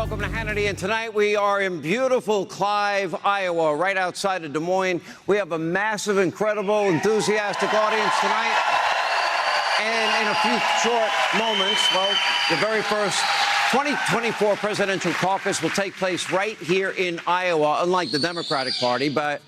Welcome to Hannity, and tonight we are in beautiful Clive, Iowa, right outside of Des Moines. We have a massive, incredible, enthusiastic audience tonight. And in a few short moments, well, the very first 2024 presidential caucus will take place right here in Iowa, unlike the Democratic Party. But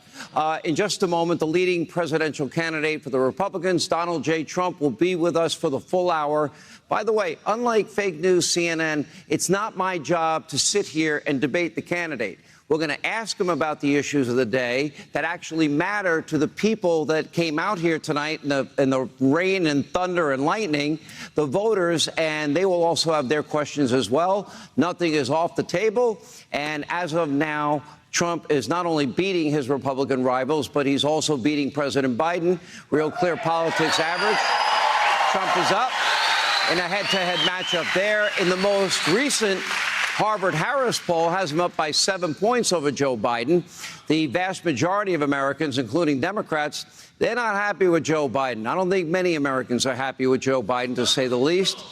in just a moment, the leading presidential candidate for the Republicans, Donald J. Trump, will be with us for the full hour. By the way, unlike fake news CNN, it's not my job to sit here and debate the candidate. We're going to ask him about the issues of the day that actually matter to the people that came out here tonight in the rain and thunder and lightning, the voters, and they will also have their questions as well. Nothing is off the table. And as of now, Trump is not only beating his Republican rivals, but he's also beating President Biden. Real Clear Politics average. Trump is up in a head-to-head matchup there. In the most recent Harvard-Harris poll, has him up by 7 points over Joe Biden. The vast majority of Americans, including Democrats, they're not happy with Joe Biden. I don't think many Americans are happy with Joe Biden, to say the least.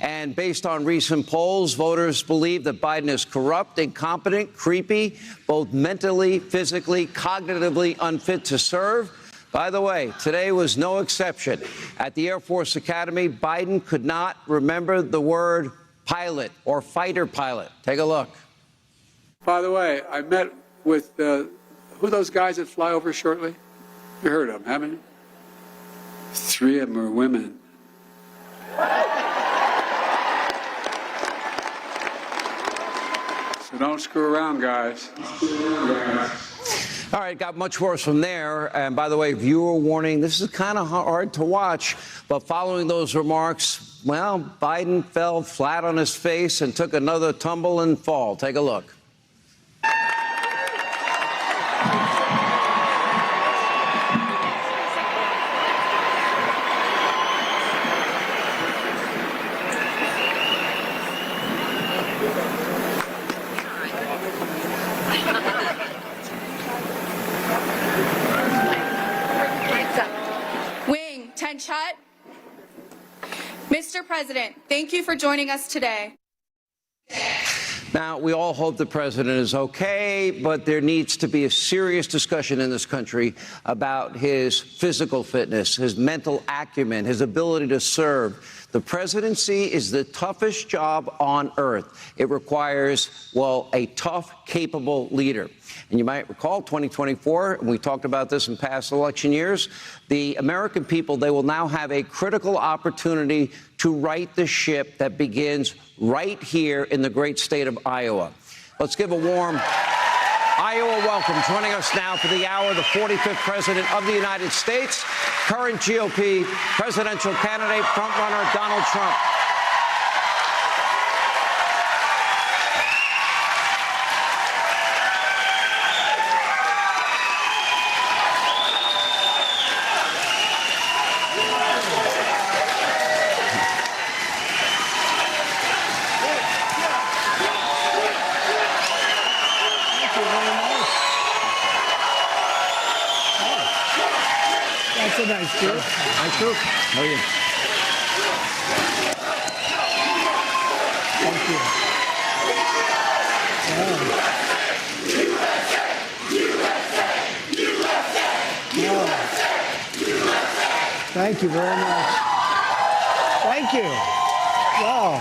And based on recent polls, voters believe that Biden is corrupt, incompetent, creepy, both mentally, physically, cognitively unfit to serve. By the way, today was no exception. At the Air Force Academy, Biden could not remember the word pilot or fighter pilot. Take a look. By the way, I met with who are those guys that fly over shortly? You heard of them, haven't you? 3 of them are women. So don't screw around, guys. All right, got much worse from there. And by the way, viewer warning, this is kind of hard to watch. But following those remarks, well, Biden fell flat on his face and took another tumble and fall. Take a look. Shut. Mr. President, thank you for joining us today. Now, we all hope the president is okay, but there needs to be a serious discussion in this country about his physical fitness, his mental acumen, his ability to serve. The presidency is the toughest job on earth. It requires, well, a tough, capable leader. And you might recall 2024, and we talked about this in past election years, the American people, they will now have a critical opportunity to right the ship that begins right here in the great state of Iowa. Let's give a warm Iowa welcome. Joining us now for the hour, the 45th President of the United States, current GOP presidential candidate, frontrunner Donald Trump. That's a nice group. Nice group. How are you? Thank you. Thank you very much. Thank you. Wow.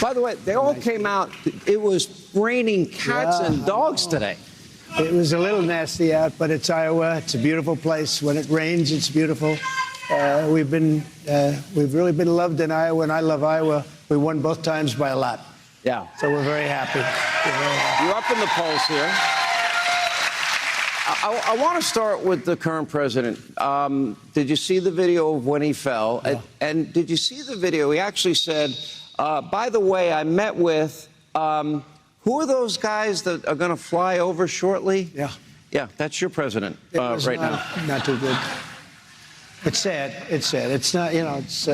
By the way, they all came out. It was raining cats and dogs today. It was a little nasty out, but it's Iowa. It's a beautiful place. When it rains, it's beautiful. We've really been loved in Iowa, and I love Iowa. We won both times by a lot. Yeah. So we're very happy. You're up in the polls here. I want to start with the current president. Did you see the video of when he fell? Yeah. And did you see the video? He actually said, by the way, I met with... who are those guys that are going to fly over shortly? Yeah. Yeah, that's your president right now. Not too good. It's sad. It's sad. It's not, you know, it's,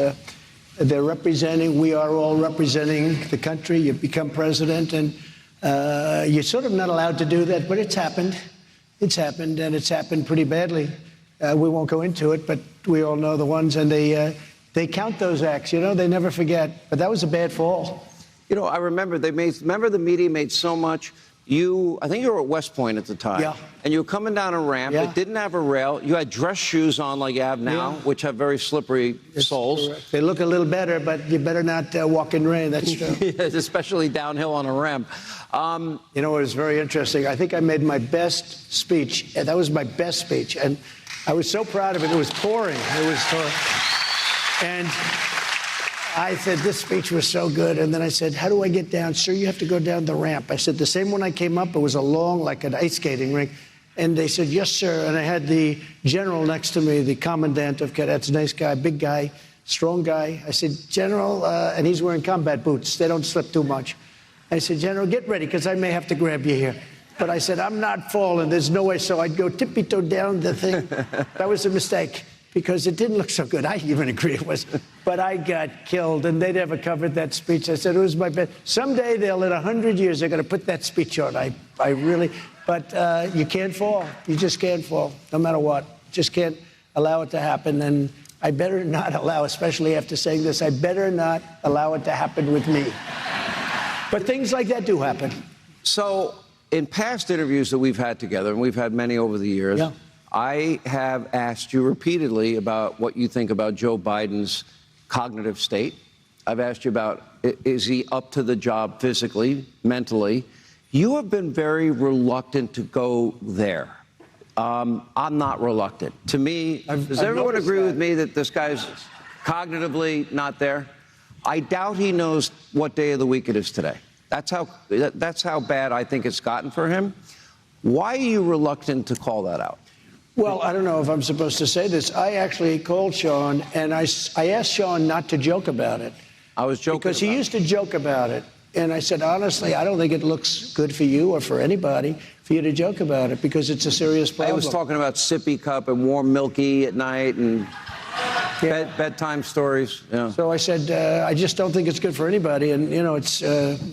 they're representing, we are all representing the country. You become president, and you're sort of not allowed to do that, but it's happened. It's happened, and it's happened pretty badly. We won't go into it, but we all know the ones, and they count those acts, you know, they never forget. But that was a bad fall. You know, I remember remember the media made so much. I think you were at West Point at the time. Yeah. And you were coming down a ramp. Yeah. It didn't have a rail. You had dress shoes on like you have now, Yeah. which have very slippery soles. Correct. They look a little better, but you better not walk in rain. That's true. Especially downhill on a ramp. You know, it was very interesting. I think I made my best speech. That was my best speech. And I was so proud of it. It was pouring. It was pouring. And I said, this speech was so good. And then I said, how do I get down? Sir, you have to go down the ramp. I said, the same when I came up, it was a long, like an ice skating rink. And they said, yes, sir. And I had the general next to me, the commandant of cadets, nice guy, big guy, strong guy. I said, General, and he's wearing combat boots. They don't slip too much. I said, General, get ready, because I may have to grab you here. But I said, I'm not falling. There's no way. So I'd go tippy-toe down the thing. That was a mistake, because it didn't look so good. I even agree it was. But I got killed, and they never covered that speech. I said, it was my best. Someday they'll, in 100 years, they're going to put that speech on. I really, but you can't fall. You just can't fall, no matter what. Just can't allow it to happen. And I better not allow, especially after saying this, I better not allow it to happen with me. But things like that do happen. So in past interviews that we've had together, and we've had many over the years, Yeah. I have asked you repeatedly about what you think about Joe Biden's cognitive state. I've asked you about, is he up to the job physically, mentally? You have been very reluctant to go there. I'm not reluctant. To me, does everyone agree with me that this guy's cognitively not there? I doubt he knows what day of the week it is today. That's how bad I think it's gotten for him. Why are you reluctant to call that out? Well, I don't know if I'm supposed to say this. I actually called Sean, and I asked Sean not to joke about it. I was joking because he used to joke about it. And I said, honestly, I don't think it looks good for you or for anybody for you to joke about it, because it's a serious problem. I was talking about sippy cup and warm milky at night and bedtime stories. Yeah. So I said, I just don't think it's good for anybody. And, you know, it's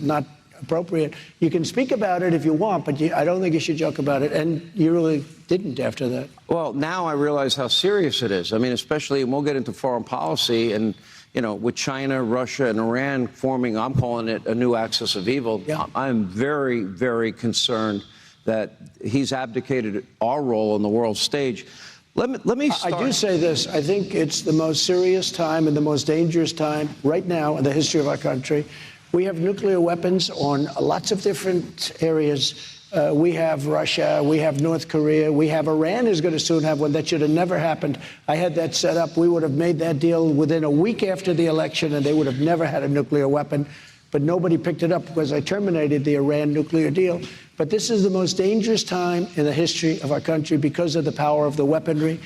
not appropriate. You can speak about it if you want, but I don't think you should joke about it. And you really didn't after that. Well, now I realize how serious it is. I mean, especially, and we'll get into foreign policy, and, you know, with China, Russia, and Iran forming, I'm calling it a new axis of evil. Yeah. I'm very, very concerned that he's abdicated our role on the world stage. Let me start. I do say this. I think it's the most serious time and the most dangerous time right now in the history of our country. We have nuclear weapons on lots of different areas. We have Russia, we have North Korea, we have Iran is going to soon have one. That should have never happened. I had that set up. We would have made that deal within a week after the election, and they would have never had a nuclear weapon. But nobody picked it up because I terminated the Iran nuclear deal. But this is the most dangerous time in the history of our country because of the power of the weaponry.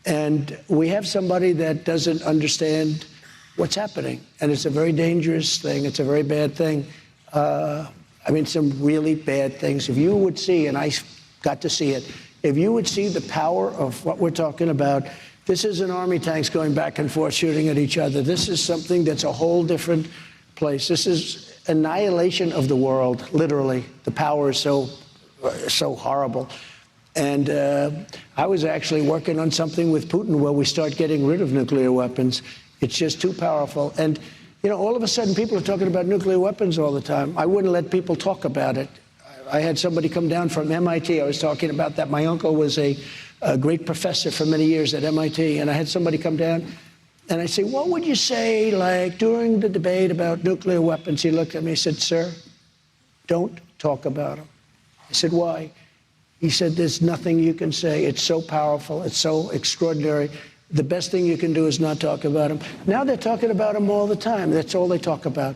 And we have somebody that doesn't understand what's happening. And it's a very dangerous thing. It's a very bad thing. I mean, some really bad things. If you would see, and I got to see it, if you would see the power of what we're talking about, this isn't army tanks going back and forth shooting at each other. This is something that's a whole different place. This is annihilation of the world, literally. The power is so horrible. And I was actually working on something with Putin where we start getting rid of nuclear weapons. It's just too powerful. And, you know, all of a sudden people are talking about nuclear weapons all the time. I wouldn't let people talk about it. I had somebody come down from MIT. I was talking about that. My uncle was a great professor for many years at MIT. And I had somebody come down and I say, what would you say, like, during the debate about nuclear weapons? He looked at me and said, sir, don't talk about them. I said, why? He said, there's nothing you can say. It's so powerful. It's so extraordinary. The best thing you can do is not talk about them. Now they're talking about them all the time. That's all they talk about.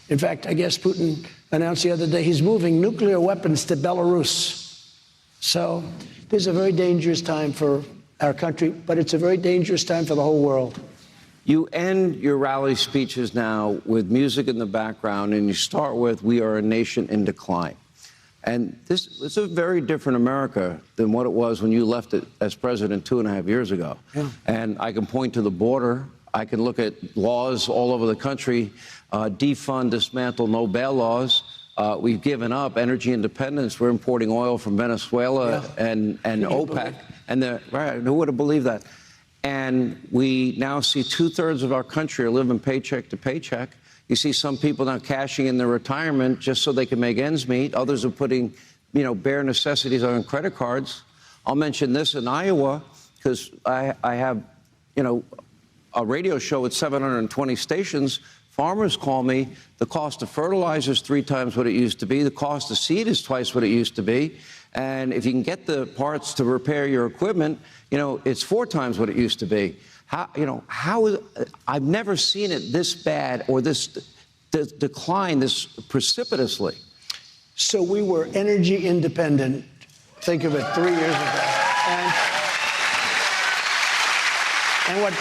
In fact, I guess Putin announced the other day he's moving nuclear weapons to Belarus. So this is a very dangerous time for our country, but it's a very dangerous time for the whole world. You end your rally speeches now with music in the background, and you start with, "We are a nation in decline." And this is a very different America than what it was when you left it as president 2.5 years ago. Yeah. And I can point to the border. I can look at laws all over the country, defund, dismantle, no bail laws. We've given up energy independence. We're importing oil from Venezuela and OPEC. And right, who would have believed that? And we now see 2/3 of our country are living paycheck to paycheck. You see some people now cashing in their retirement just so they can make ends meet. Others are putting, bare necessities on credit cards. I'll mention this in Iowa because I have, a radio show with 720 stations. Farmers call me. The cost of fertilizer is 3 times what it used to be. The cost of seed is twice what it used to be. And if you can get the parts to repair your equipment, it's 4 times what it used to be. I've never seen it this bad or this decline this precipitously. So we were energy independent. Think of it, 3 years ago. And what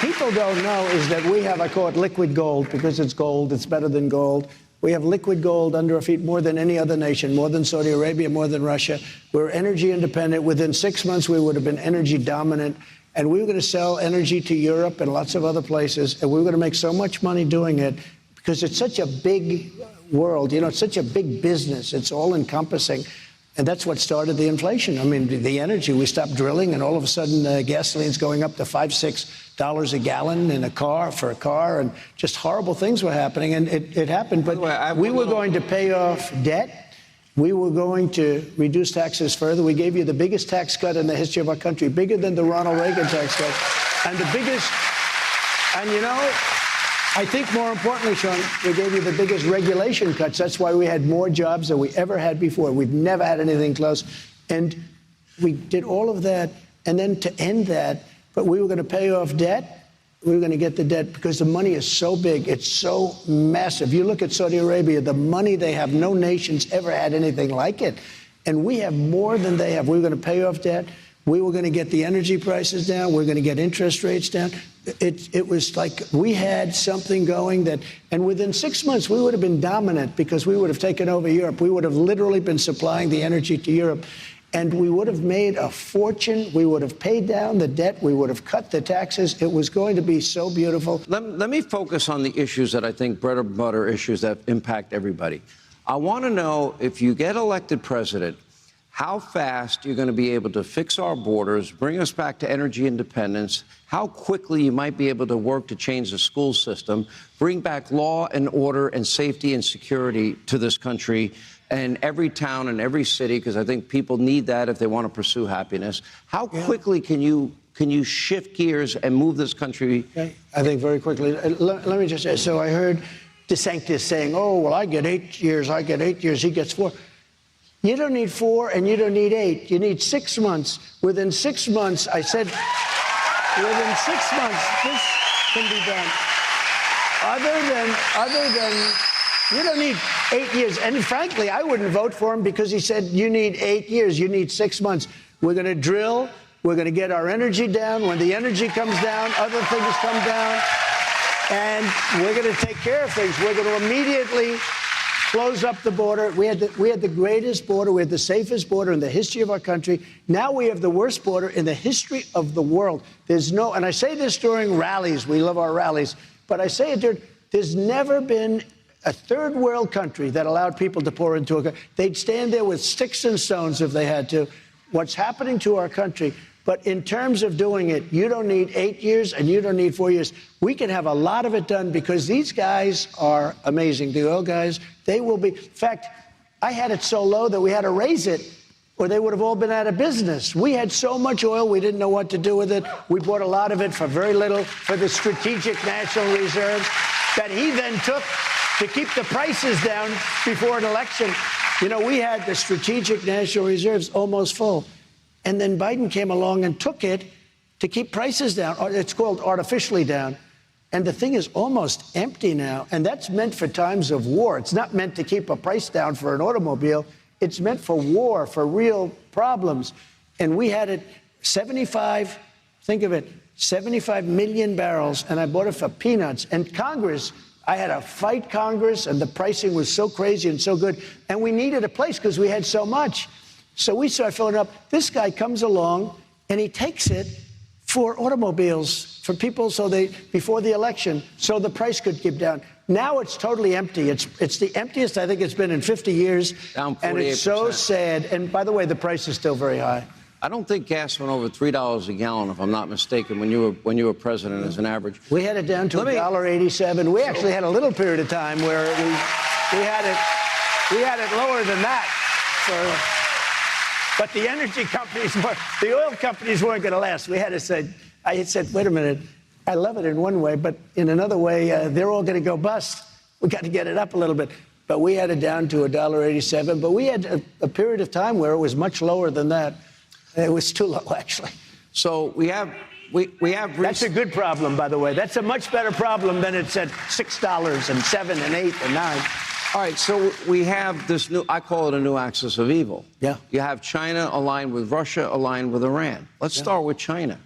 people don't know is that we have, I call it liquid gold, because it's gold, it's better than gold. We have liquid gold under our feet more than any other nation, more than Saudi Arabia, more than Russia. We're energy independent. Within 6 months, we would have been energy dominant. And we were going to sell energy to Europe and lots of other places. And we were going to make so much money doing it because it's such a big world. It's such a big business. It's all encompassing. And that's what started the inflation. I mean, the energy, we stopped drilling and all of a sudden gasoline's going up to $5, $6 a gallon in a car, and just horrible things were happening. And it happened. But we were going to pay off debt. We were going to reduce taxes further. We gave you the biggest tax cut in the history of our country, bigger than the Ronald Reagan tax cut. And the biggest, and I think more importantly, Sean, we gave you the biggest regulation cuts. That's why we had more jobs than we ever had before. We've never had anything close. And we did all of that. And then to end that, but we were going to pay off debt. We were going to get the debt because the money is so big. It's so massive. You look at Saudi Arabia, the money they have, no nation's ever had anything like it. And we have more than they have. We were going to pay off debt. We were going to get the energy prices down. We were going to get interest rates down. It was like we had something going and within 6 months, we would have been dominant because we would have taken over Europe. We would have literally been supplying the energy to Europe. And we would have made a fortune. We would have paid down the debt. We would have cut the taxes. It was going to be so beautiful. Let me focus on the issues that I think bread and butter issues that impact everybody. I want to know, if you get elected president, how fast you're going to be able to fix our borders, bring us back to energy independence, how quickly you might be able to work to change the school system, bring back law and order and safety and security to this country, and every town and every city, because I think people need that if they want to pursue happiness. How quickly can you shift gears and move this country? Okay. I think very quickly. Let me just say, so I heard DeSantis saying, oh, well, I get 8 years, he gets 4. You don't need 4 and you don't need 8. You need 6 months. Within 6 months, I said, within 6 months, this can be done. Other than you don't need 8 years. And frankly, I wouldn't vote for him because he said you need 8 years. You need 6 months. We're going to drill. We're going to get our energy down. When the energy comes down, other things come down. And we're going to take care of things. We're going to immediately close up the border. We had the greatest border. We had the safest border in the history of our country. Now we have the worst border in the history of the world. And I say this during rallies. We love our rallies. But I say it there's never been a third world country that allowed people to pour into a country. They'd stand there with sticks and stones if they had to. What's happening to our country? But in terms of doing it, you don't need 8 years and you don't need 4 years. We can have a lot of it done because these guys are amazing. The oil guys, they will be. In fact, I had it so low that we had to raise it or they would have all been out of business. We had so much oil, we didn't know what to do with it. We bought a lot of it for very little for the strategic national reserves that he then took to keep the prices down before an election. We had the strategic national reserves almost full. And then Biden came along and took it to keep prices down. It's called artificially down. And the thing is almost empty now. And that's meant for times of war. It's not meant to keep a price down for an automobile. It's meant for war, for real problems. And we had it 75, think of it, 75 million barrels. And I bought it for peanuts. And Congress, I had to fight Congress, and the pricing was so crazy and so good. And we needed a place because we had so much. So we started filling it up. This guy comes along, and he takes it for automobiles, for people before the election, so the price could keep down. Now it's totally empty. It's the emptiest I think it's been in 50 years. Down 48%. And it's so sad. And by the way, the price is still very high. I don't think gas went over $3 a gallon, if I'm not mistaken, when you were president as an average. We had it down to $1.87. We actually had a little period of time where we had it lower than that. But the energy companies, the oil companies weren't going to last. I had said, wait a minute, I love it in one way, but in another way, they're all going to go bust. We got to get it up a little bit. But we had it down to $1.87. But we had a period of time where it was much lower than that. It was too low, actually. So we have. That's a good problem, by the way. That's a much better problem than it's at $6 and $7 and $8 and $9. All right, so we have this new, I call it a new axis of evil. Yeah. You have China aligned with Russia, aligned with Iran. Let's start with China.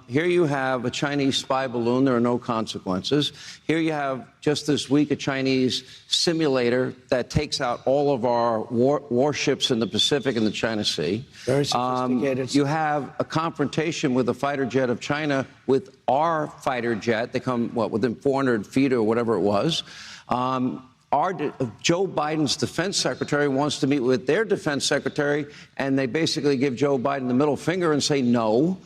Here you have a Chinese spy balloon. There are no consequences. Here you have, just this week, a Chinese simulator that takes out all of our warships in the Pacific and the China Sea. Very sophisticated. You have a confrontation with a fighter jet of China with our fighter jet. They come, within 400 feet or whatever it was. Joe Biden's defense secretary wants to meet with their defense secretary, and they basically give Joe Biden the middle finger and say no.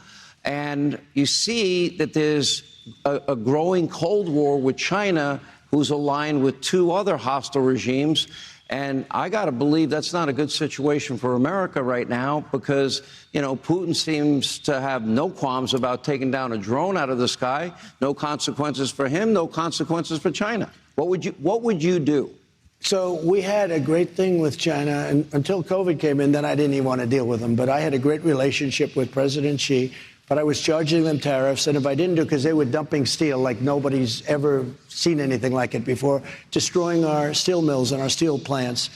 And you see that there's a growing Cold War with China, who's aligned with two other hostile regimes. And I got to believe that's not a good situation for America right now, because, Putin seems to have no qualms about taking down a drone out of the sky. No consequences for him, no consequences for China. What would you do? So we had a great thing with China, and until COVID came in, then I didn't even want to deal with them. But I had a great relationship with President Xi. But I was charging them tariffs, and if I didn't do, because they were dumping steel like nobody's ever seen anything like it before, destroying our steel mills and our steel plants.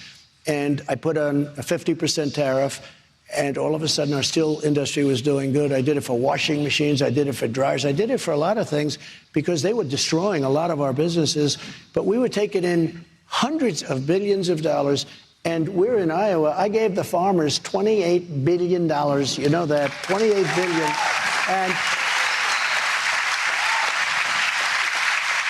And I put on a 50% tariff, and all of a sudden our steel industry was doing good. I did it for washing machines. I did it for dryers. I did it for a lot of things because they were destroying a lot of our businesses. But we were taking in hundreds of billions of dollars. And we're in Iowa. I gave the farmers $28 billion. You know that, $28 billion. And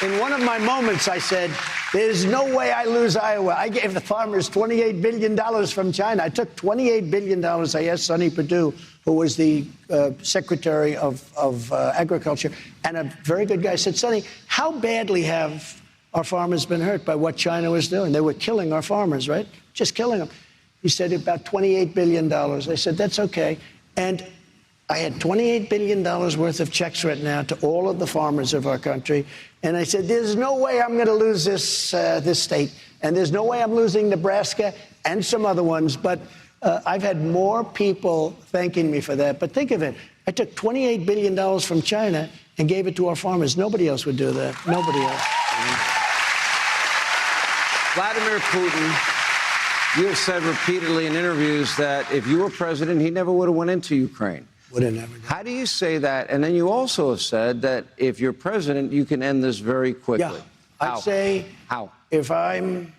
in one of my moments, I said, there's no way I lose Iowa. I gave the farmers $28 billion from China. I took $28 billion. I asked Sonny Perdue, who was the Secretary of Agriculture, and a very good guy. I said, Sonny, how badly have our farmers been hurt by what China was doing? They were killing our farmers, right? Just killing them. He said about $28 billion. I said, that's okay. And I had $28 billion worth of checks written out to all of the farmers of our country. And I said, there's no way I'm going to lose this state. And there's no way I'm losing Nebraska and some other ones. But I've had more people thanking me for that. But think of it. I took $28 billion from China and gave it to our farmers. Nobody else would do that. Nobody else. Vladimir Putin, you have said repeatedly in interviews that if you were president, he never would have went into Ukraine. Would have never done. How do you say that? And then you also have said that if you're president, you can end this very quickly. Yeah. I'd say how? If I'm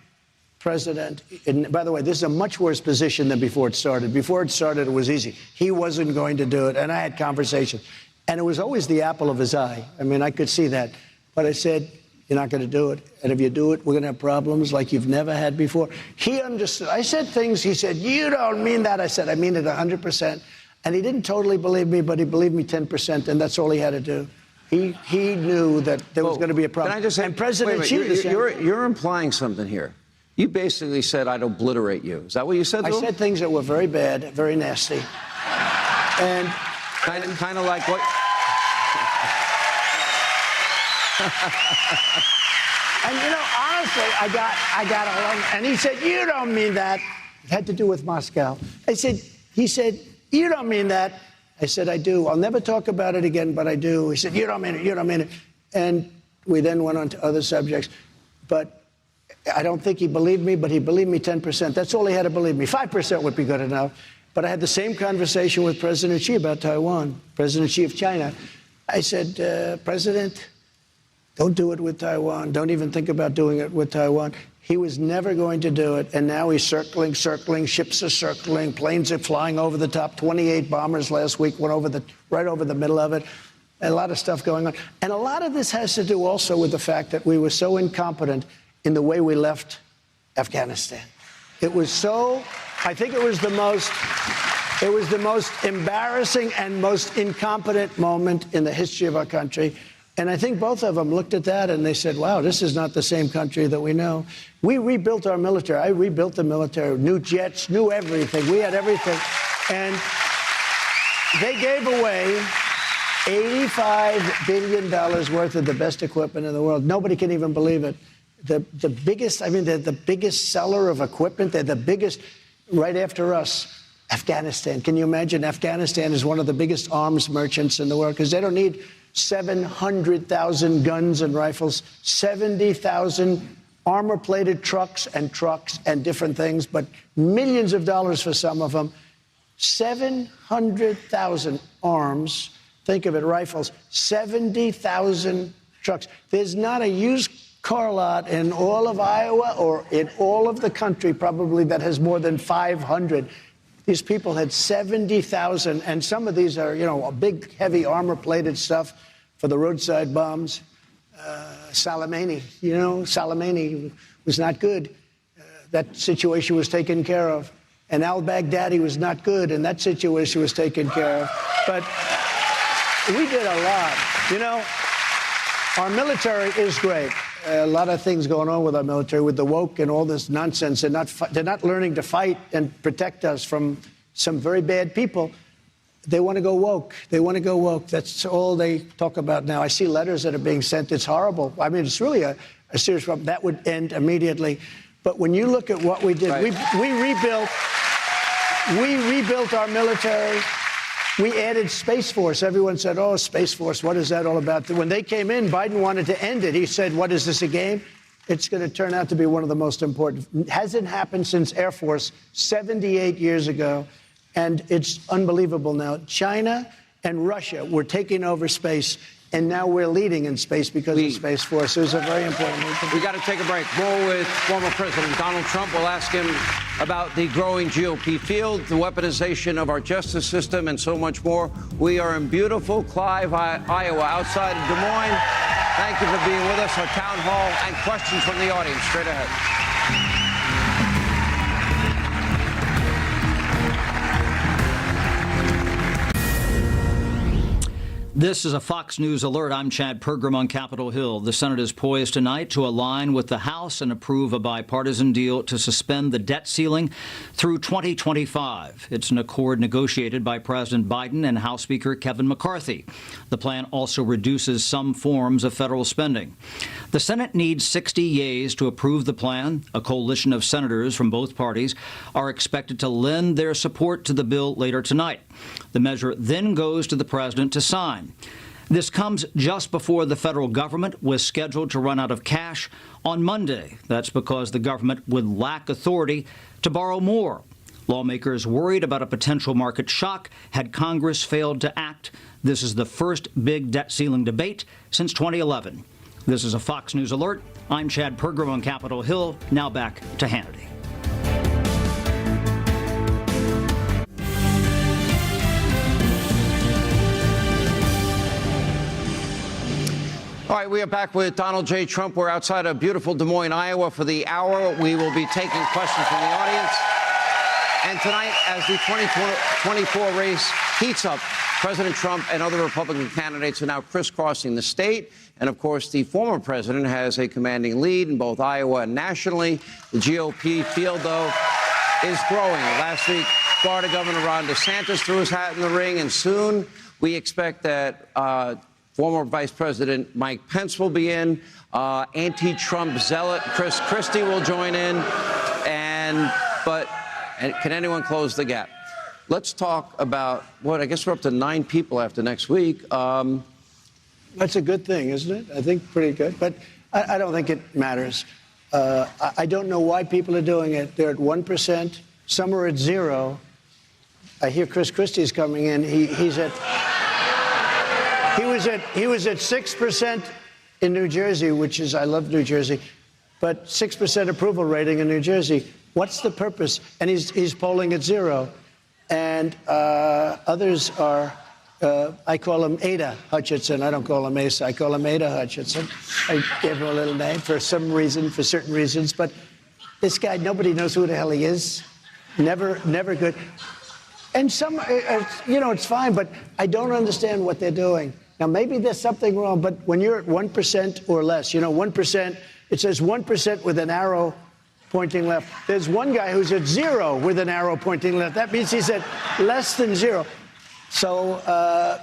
president, and by the way, this is a much worse position than before it started. Before it started, it was easy. He wasn't going to do it, and I had conversations. And it was always the apple of his eye. I mean, I could see that. But I said, you're not going to do it. And if you do it, we're going to have problems like you've never had before. He understood. I said things. He said, you don't mean that. I said, I mean it 100%. And he didn't totally believe me, but he believed me 10%, and that's all he had to do. He knew that there was going to be a problem. Can I just say, and President Xi, you're implying something here. You basically said I'd obliterate you. Is that what you said to him? I said things that were very bad, very nasty. And kind of like what? And honestly, I got along. And he said, "You don't mean that." It had to do with Moscow. He said, "You don't mean that." I said, "I do. I'll never talk about it again, but I do." He said, "You don't mean it. You don't mean it." And we then went on to other subjects. But I don't think he believed me, but he believed me 10%. That's all he had to believe me. 5% would be good enough. But I had the same conversation with President Xi about Taiwan, President Xi of China. I said, President, don't do it with Taiwan. Don't even think about doing it with Taiwan. He was never going to do it. And now he's circling, ships are circling, planes are flying over the top. 28 bombers last week went over right over the middle of it. A lot of stuff going on. And a lot of this has to do also with the fact that we were so incompetent in the way we left Afghanistan. It was so, I think it was the most It was the most embarrassing and most incompetent moment in the history of our country. And I think both of them looked at that and they said, wow, this is not the same country that we know. We rebuilt our military. I rebuilt the military. New jets, new everything. We had everything. And they gave away $85 billion worth of the best equipment in the world. Nobody can even believe it. The biggest, I mean, they're the biggest seller of equipment. They're the biggest, right after us. Afghanistan. Can you imagine? Afghanistan is one of the biggest arms merchants in the world because they don't need 700,000 guns and rifles, 70,000 armor-plated trucks and different things, but millions of dollars for some of them. 700,000 arms. Think of it, rifles. 70,000 trucks. There's not a used car lot in all of Iowa or in all of the country probably that has more than 500. These people had 70,000, and some of these are, you know, a big, heavy armor-plated stuff for the roadside bombs. Soleimani, you know, Soleimani was not good. That situation was taken care of. And al-Baghdadi was not good, and that situation was taken care of. But we did a lot. You know, our military is great. A lot of things going on with our military, with the woke and all this nonsense. They're not learning to fight and protect us from some very bad people. They want to go woke. They want to go woke. That's all they talk about now. I see letters that are being sent. It's horrible. I mean, it's really a serious problem. That would end immediately. But when you look at what we did, right. we rebuilt our military. We added Space Force. Everyone said, oh, Space Force, what is that all about? When they came in, Biden wanted to end it. He said, what is this, a game? It's going to turn out to be one of the most important. It hasn't happened since Air Force 78 years ago, and it's unbelievable now. China and Russia were taking over space, and now we're leading in space because of Space Force. It was a very important move. We got to take a break. More with former President Donald Trump. We'll ask him about the growing GOP field, the weaponization of our justice system, and so much more. We are in beautiful Clive, Iowa, outside of Des Moines. Thank you for being with us. Our town hall and questions from the audience straight ahead. This is a Fox News alert. I'm Chad Pergram on Capitol Hill. The Senate is poised tonight to align with the House and approve a bipartisan deal to suspend the debt ceiling through 2025. It's an accord negotiated by President Biden and House Speaker Kevin McCarthy. The plan also reduces some forms of federal spending. The Senate needs 60 yeas to approve the plan. A coalition of senators from both parties are expected to lend their support to the bill later tonight. The measure then goes to the president to sign. This comes just before the federal government was scheduled to run out of cash on Monday. That's because the government would lack authority to borrow more. Lawmakers worried about a potential market shock had Congress failed to act. This is the first big debt ceiling debate since 2011. This is a Fox News alert. I'm Chad Pergram on Capitol Hill. Now back to Hannity. All right, we are back with Donald J. Trump. We're outside of beautiful Des Moines, Iowa for the hour. We will be taking questions from the audience. And tonight, as the 2024 race heats up, President Trump and other Republican candidates are now crisscrossing the state. And, of course, the former president has a commanding lead in both Iowa and nationally. The GOP field, though, is growing. Last week, Florida Governor Ron DeSantis threw his hat in the ring, and soon we expect that former Vice President Mike Pence will be in. Anti-Trump zealot Chris Christie will join in. But can anyone close the gap? Let's talk about I guess we're up to 9 people after next week. That's a good thing, isn't it? I think pretty good. But I don't think it matters. I don't know why people are doing it. They're at 1%. Some are at 0. I hear Chris Christie's coming in. He was at 6% in New Jersey, which is, I love New Jersey, but 6% approval rating in New Jersey. What's the purpose? And he's polling at 0. And others are, I call him Ada Hutchinson. I don't call him Asa. I call him Ada Hutchinson. I gave him a little name for some reason, for certain reasons. But this guy, nobody knows who the hell he is. Never good. And some, it's fine, but I don't understand what they're doing. Now, maybe there's something wrong, but when you're at 1% or less, 1%, it says 1% with an arrow pointing left. There's one guy who's at 0 with an arrow pointing left. That means he's at less than 0. So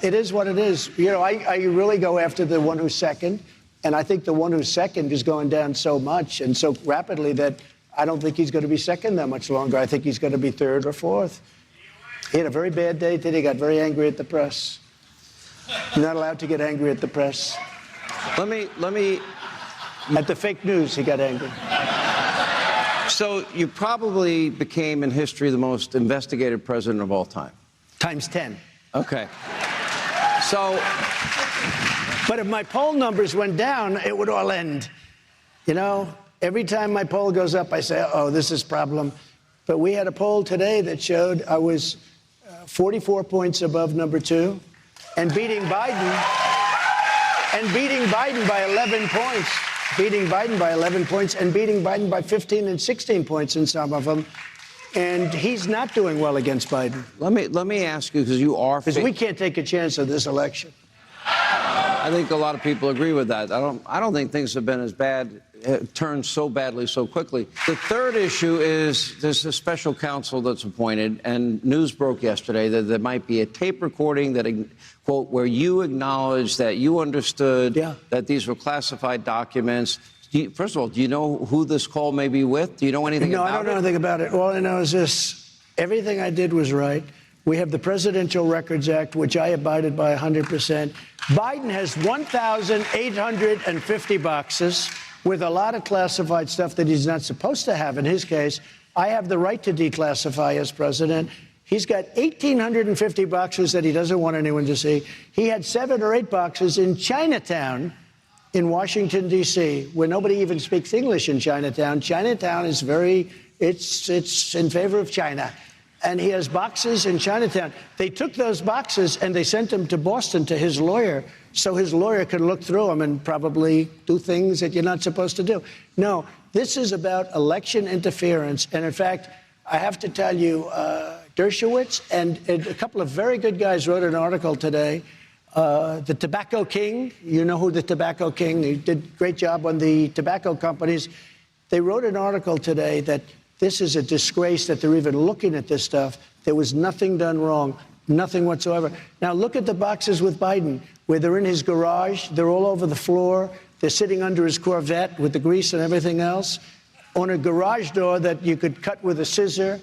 it is what it is. I really go after the one who's second, and I think the one who's second is going down so much and so rapidly that I don't think he's going to be second that much longer. I think he's going to be third or fourth. He had a very bad day today. He got very angry at the press. You're not allowed to get angry at the press. Let me. At the fake news, he got angry. So you probably became in history the most investigated president of all time. Times 10. Okay. So. But if my poll numbers went down, it would all end. Every time my poll goes up, I say, oh, this is a problem. But we had a poll today that showed I was 44 points above number 2 and beating Biden by 11 points. Beating Biden by 11 points and beating Biden by 15 and 16 points in some of them. And he's not doing well against Biden. Let me ask you, because we can't take a chance of this election. I think a lot of people agree with that. I don't think things have been as bad, turned so badly so quickly. The third issue is there's a special counsel that's appointed, and news broke yesterday that there might be a tape recording that, quote, where you acknowledge that you understood that these were classified documents. First of all, do you know who this call may be with? Do you know anything about it? No, I don't know anything about it. All I know is this. Everything I did was right. We have the Presidential Records Act, which I abided by 100%. Biden has 1,850 boxes with a lot of classified stuff that he's not supposed to have. In his case, I have the right to declassify as president. He's got 1,850 boxes that he doesn't want anyone to see. He had 7 or 8 boxes in Chinatown in Washington, D.C., where nobody even speaks English in Chinatown. Chinatown is it's in favor of China. And he has boxes in Chinatown. They took those boxes and they sent them to Boston to his lawyer so his lawyer could look through them and probably do things that you're not supposed to do. No, this is about election interference. And in fact, I have to tell you, Dershowitz and a couple of very good guys wrote an article today. The Tobacco King, you know who the Tobacco King, he did a great job on the tobacco companies. They wrote an article today that this is a disgrace that they're even looking at this stuff. There was nothing done wrong, nothing whatsoever. Now look at the boxes with Biden, where they're in his garage, they're all over the floor, they're sitting under his Corvette with the grease and everything else, on a garage door that you could cut with a scissor,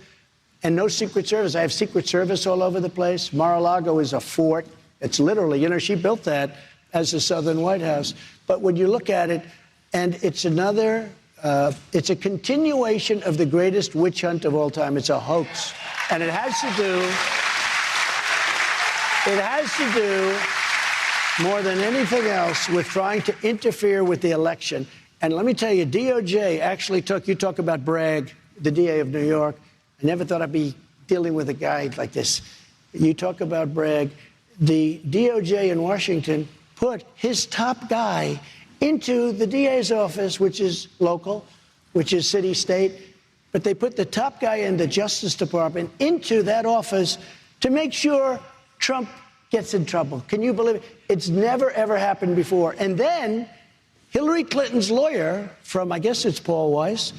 and no Secret Service. I have Secret Service all over the place. Mar-a-Lago is a fort. It's literally, she built that as the Southern White House. But when you look at it, and it's another... it's a continuation of the greatest witch hunt of all time. It's a hoax. And it has to do more than anything else with trying to interfere with the election. And let me tell you, DOJ actually you talk about Bragg, the DA of New York. I never thought I'd be dealing with a guy like this. You talk about Bragg. The DOJ in Washington put his top guy into the DA's office, which is local, which is city, state. But they put the top guy in the Justice Department into that office to make sure Trump gets in trouble. Can you believe it? It's never, ever happened before. And then Hillary Clinton's lawyer from, I guess it's Paul Weiss,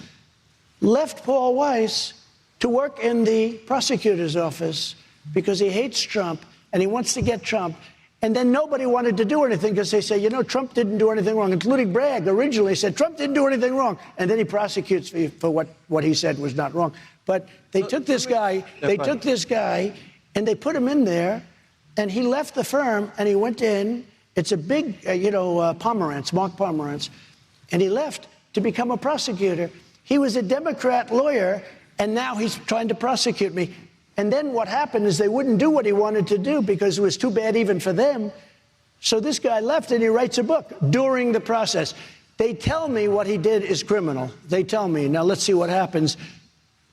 left Paul Weiss to work in the prosecutor's office because he hates Trump and he wants to get Trump. And then nobody wanted to do anything because they say, Trump didn't do anything wrong, including Bragg originally said Trump didn't do anything wrong. And then he prosecutes for what he said was not wrong. But they took this guy, and they put him in there, and he left the firm and he went in. It's a big, Pomerantz, Mark Pomerantz, and he left to become a prosecutor. He was a Democrat lawyer, and now he's trying to prosecute me. And then what happened is they wouldn't do what he wanted to do because it was too bad even for them. So this guy left and he writes a book during the process. They tell me what he did is criminal. They tell me. Now let's see what happens.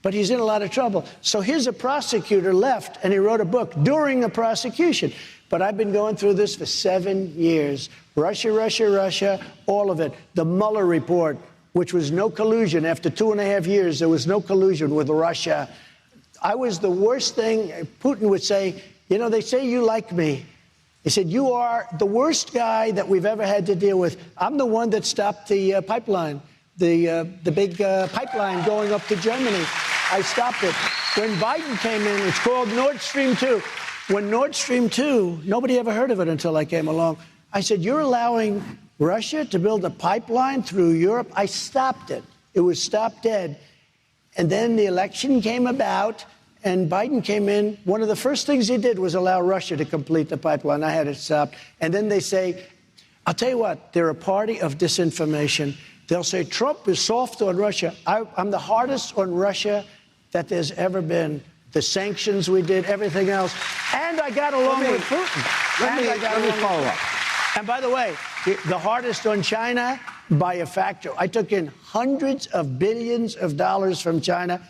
But he's in a lot of trouble. So here's a prosecutor left and he wrote a book during the prosecution. But I've been going through this for 7 years. Russia, all of it. The Mueller report, which was no collusion. After 2.5 years, there was no collusion with Russia. I was the worst thing. Putin would say, you know, they say you like me. He said, you are the worst guy that we've ever had to deal with. I'm the one that stopped the pipeline, the big pipeline going up to Germany. I stopped it. When Biden came in, it's called Nord Stream 2. When Nord Stream 2, nobody ever heard of it until I came along. I said, you're allowing Russia to build a pipeline through Europe? I stopped it. It was stopped dead. And then the election came about, and Biden came in. One of the first things he did was allow Russia to complete the pipeline. I had it stopped. And then they say, I'll tell you what, they're a party of disinformation. They'll say Trump is soft on Russia. I'm the hardest on Russia that there's ever been. The sanctions we did, everything else. And I got along with Putin. Let me follow up. And by the way, the hardest on China by a factor. I took in hundreds of billions of dollars from China.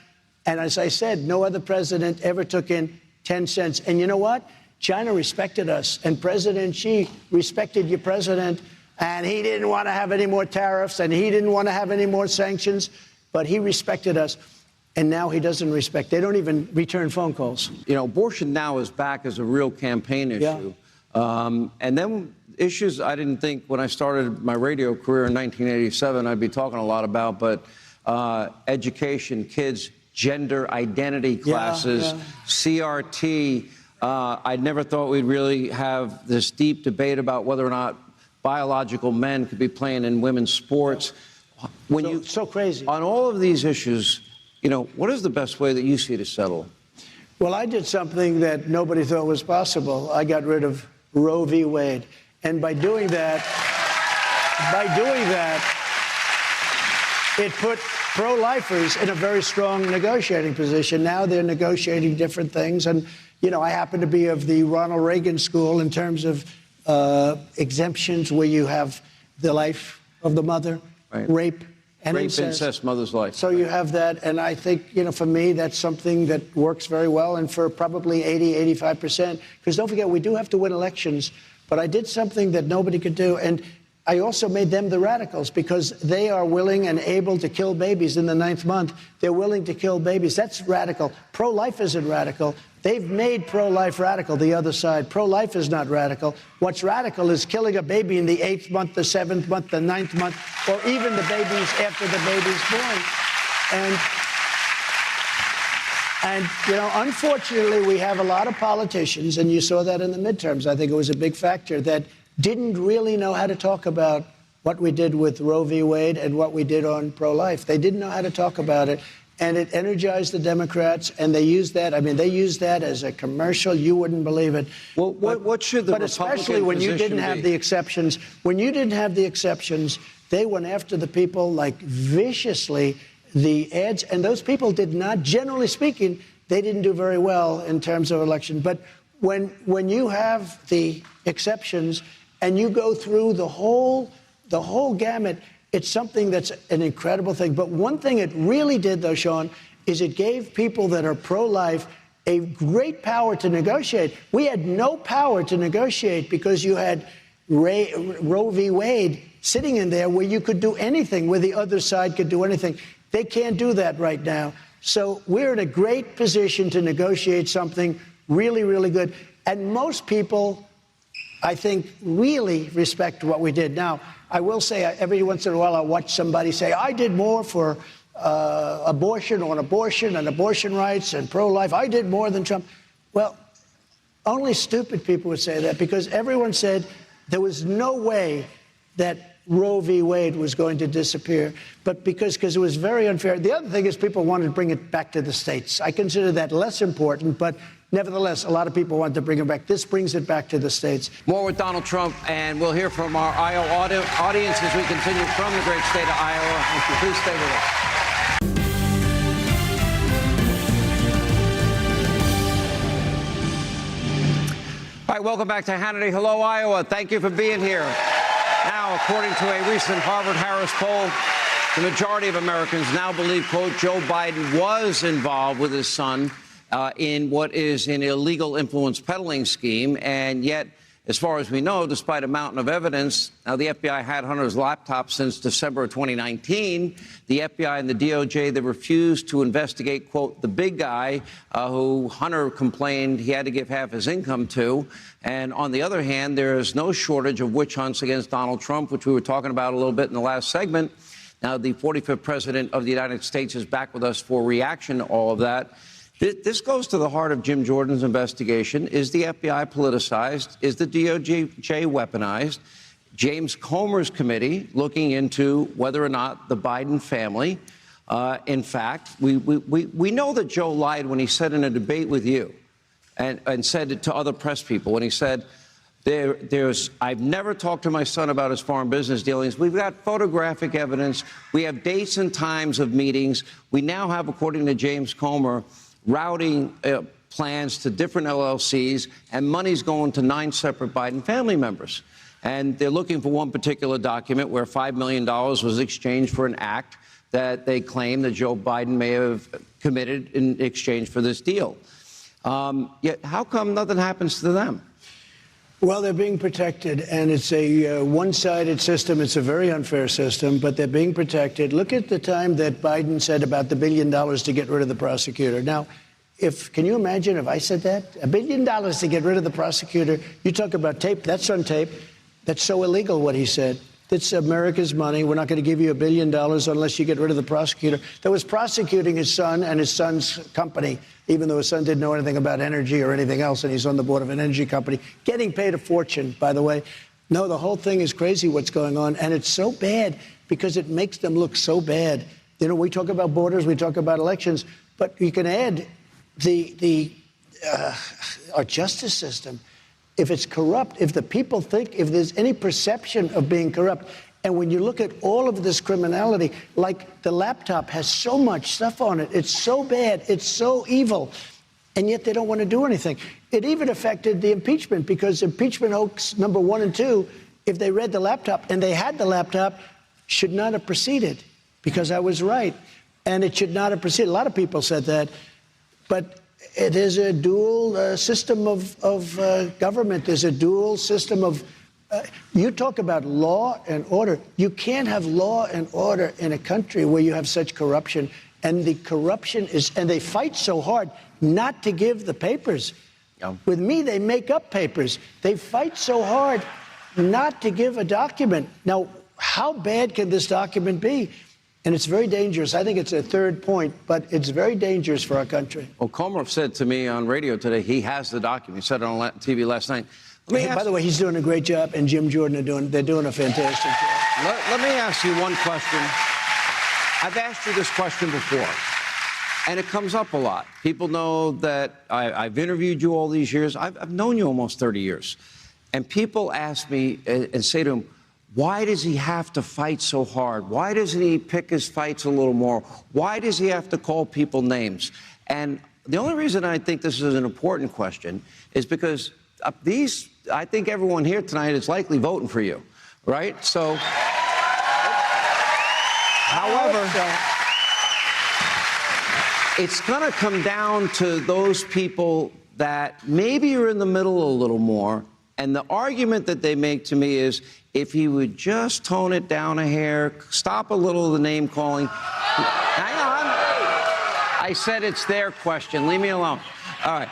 And as I said, no other president ever took in 10 cents. And you know what? China respected us. And President Xi respected your president. And he didn't want to have any more tariffs. And he didn't want to have any more sanctions. But he respected us. And now he doesn't respect. They don't even return phone calls. You know, abortion now is back as a real campaign issue. Yeah. And then issues I didn't think when I started my radio career in 1987 I'd be talking a lot about, but education, kids, gender identity classes, CRT. I never thought we'd really have this deep debate about whether or not biological men could be playing in women's sports. So crazy. On all of these issues, you know, what is the best way that you see to settle? Well, I did something that nobody thought was possible. I got rid of Roe v. Wade. And by doing that, it put pro-lifers in a very strong negotiating position. Now they're negotiating different things. And, you know, I happen to be of the Ronald Reagan school in terms of exemptions where you have the life of the mother, rape, and incest, mother's life. So you have that, and I think, you know, for me, that's something that works very well, and for probably 80, 85%, because don't forget, we do have to win elections, but I did something that nobody could do, and I also made them the radicals, because they are willing and able to kill babies in the 9th month. They're willing to kill babies. That's radical. Pro-life isn't radical. They've made pro-life radical, the other side. Pro-life is not radical. What's radical is killing a baby in the 8th month, the 7th month, the 9th month, or even the babies after the baby's born. And, you know, unfortunately, we have a lot of politicians, and you saw that in the midterms. I think it was a big factor that didn't really know how to talk about what we did with Roe v. Wade and what we did on pro-life. They didn't know how to talk about it. And it energized the Democrats, and they used that. I mean, they used that as a commercial. You wouldn't believe it. Well, what should the Republican especially when you didn't have the exceptions. When you didn't have the exceptions, they went after the people like viciously. The ads, and those people did not, generally speaking, they didn't do very well in terms of election. But when you have the exceptions and you go through the whole gamut, it's something that's an incredible thing. But one thing it really did, though, Sean, is it gave people that are pro-life a great power to negotiate. We had no power to negotiate because you had Roe v. Wade sitting in there where you could do anything, where the other side could do anything. They can't do that right now. So we're in a great position to negotiate something really, really good. And most people, I think, really respect what we did. Now, I will say every once in a while I watch somebody say, I did more for abortion and abortion rights and pro-life. I did more than Trump. Well, only stupid people would say that, because everyone said there was no way that Roe v. Wade was going to disappear, but because it was very unfair. The other thing is people wanted to bring it back to the states. I consider that less important, but nevertheless, a lot of people wanted to bring it back. This brings it back to the states. More with Donald Trump, and we'll hear from our Iowa audience as we continue from the great state of Iowa. Please stay with us. All right, welcome back to Hannity. Hello, Iowa. Thank you for being here. Now, according to a recent Harvard-Harris poll, the majority of Americans now believe, quote, Joe Biden was involved with his son in what is an illegal influence peddling scheme, and yet As far as we know, despite a mountain of evidence, now the FBI had Hunter's laptop since December of 2019. The FBI and the DOJ, they refused to investigate, quote, the big guy who Hunter complained he had to give half his income to. And on the other hand, there is no shortage of witch hunts against Donald Trump, which we were talking about a little bit in the last segment. Now, the 45th president of the United States is back with us for reaction to all of that. This goes to the heart of Jim Jordan's investigation. Is the FBI politicized? Is the DOJ weaponized? James Comer's committee looking into whether or not the Biden family, in fact, we know that Joe lied when he said in a debate with you and said it to other press people when he said, I've never talked to my son about his foreign business dealings. We've got photographic evidence. We have dates and times of meetings. We now have, according to James Comer, routing plans to different LLCs, and money's going to 9 separate Biden family members. And they're looking for one particular document where $5 million was exchanged for an act that they claim that Joe Biden may have committed in exchange for this deal. Yet how come nothing happens to them? Well, they're being protected, and it's a one-sided system. It's a very unfair system, but they're being protected. Look at the time that Biden said about the $1 billion to get rid of the prosecutor. Now, can you imagine if I said that? $1 billion to get rid of the prosecutor. You talk about tape. That's on tape. That's so illegal, what he said. It's America's money. We're not going to give you $1 billion unless you get rid of the prosecutor that was prosecuting his son and his son's company, even though his son didn't know anything about energy or anything else, and he's on the board of an energy company, getting paid a fortune, by the way. No, the whole thing is crazy what's going on, and it's so bad because it makes them look so bad. You know, we talk about borders, we talk about elections, but you can add our justice system. If it's corrupt, if the people think, if there's any perception of being corrupt, and when you look at all of this criminality, like the laptop has so much stuff on it, it's so bad, it's so evil, and yet they don't want to do anything. It even affected the impeachment, because impeachment hoax number 1 and 2, if they read the laptop and they had the laptop, should not have proceeded, because I was right, and it should not have proceeded. A lot of people said that, but it is a dual system of government. There's a dual system of you talk about law and order. You can't have law and order in a country where you have such corruption. And the corruption is, and they fight so hard not to give the papers. Yeah. With me, they make up papers. They fight so hard not to give a document. Now, how bad can this document be? And it's very dangerous. I think it's a third point, but it's very dangerous for our country. Well, Comer said to me on radio today, he has the document. He said it on TV last night. By the way, he's doing a great job, and Jim Jordan they're doing a fantastic job. Let me ask you one question. I've asked you this question before, and it comes up a lot. People know that I've interviewed you all these years. I've known you almost 30 years. And people ask me and say to him, why does he have to fight so hard? Why doesn't he pick his fights a little more? Why does he have to call people names? And the only reason I think this is an important question is because I think everyone here tonight is likely voting for you, right? So, however, it's going to come down to those people that maybe are in the middle a little more. And the argument that they make to me is, if he would just tone it down a hair, stop a little of the name calling. Hang on. I said it's their question. Leave me alone. All right.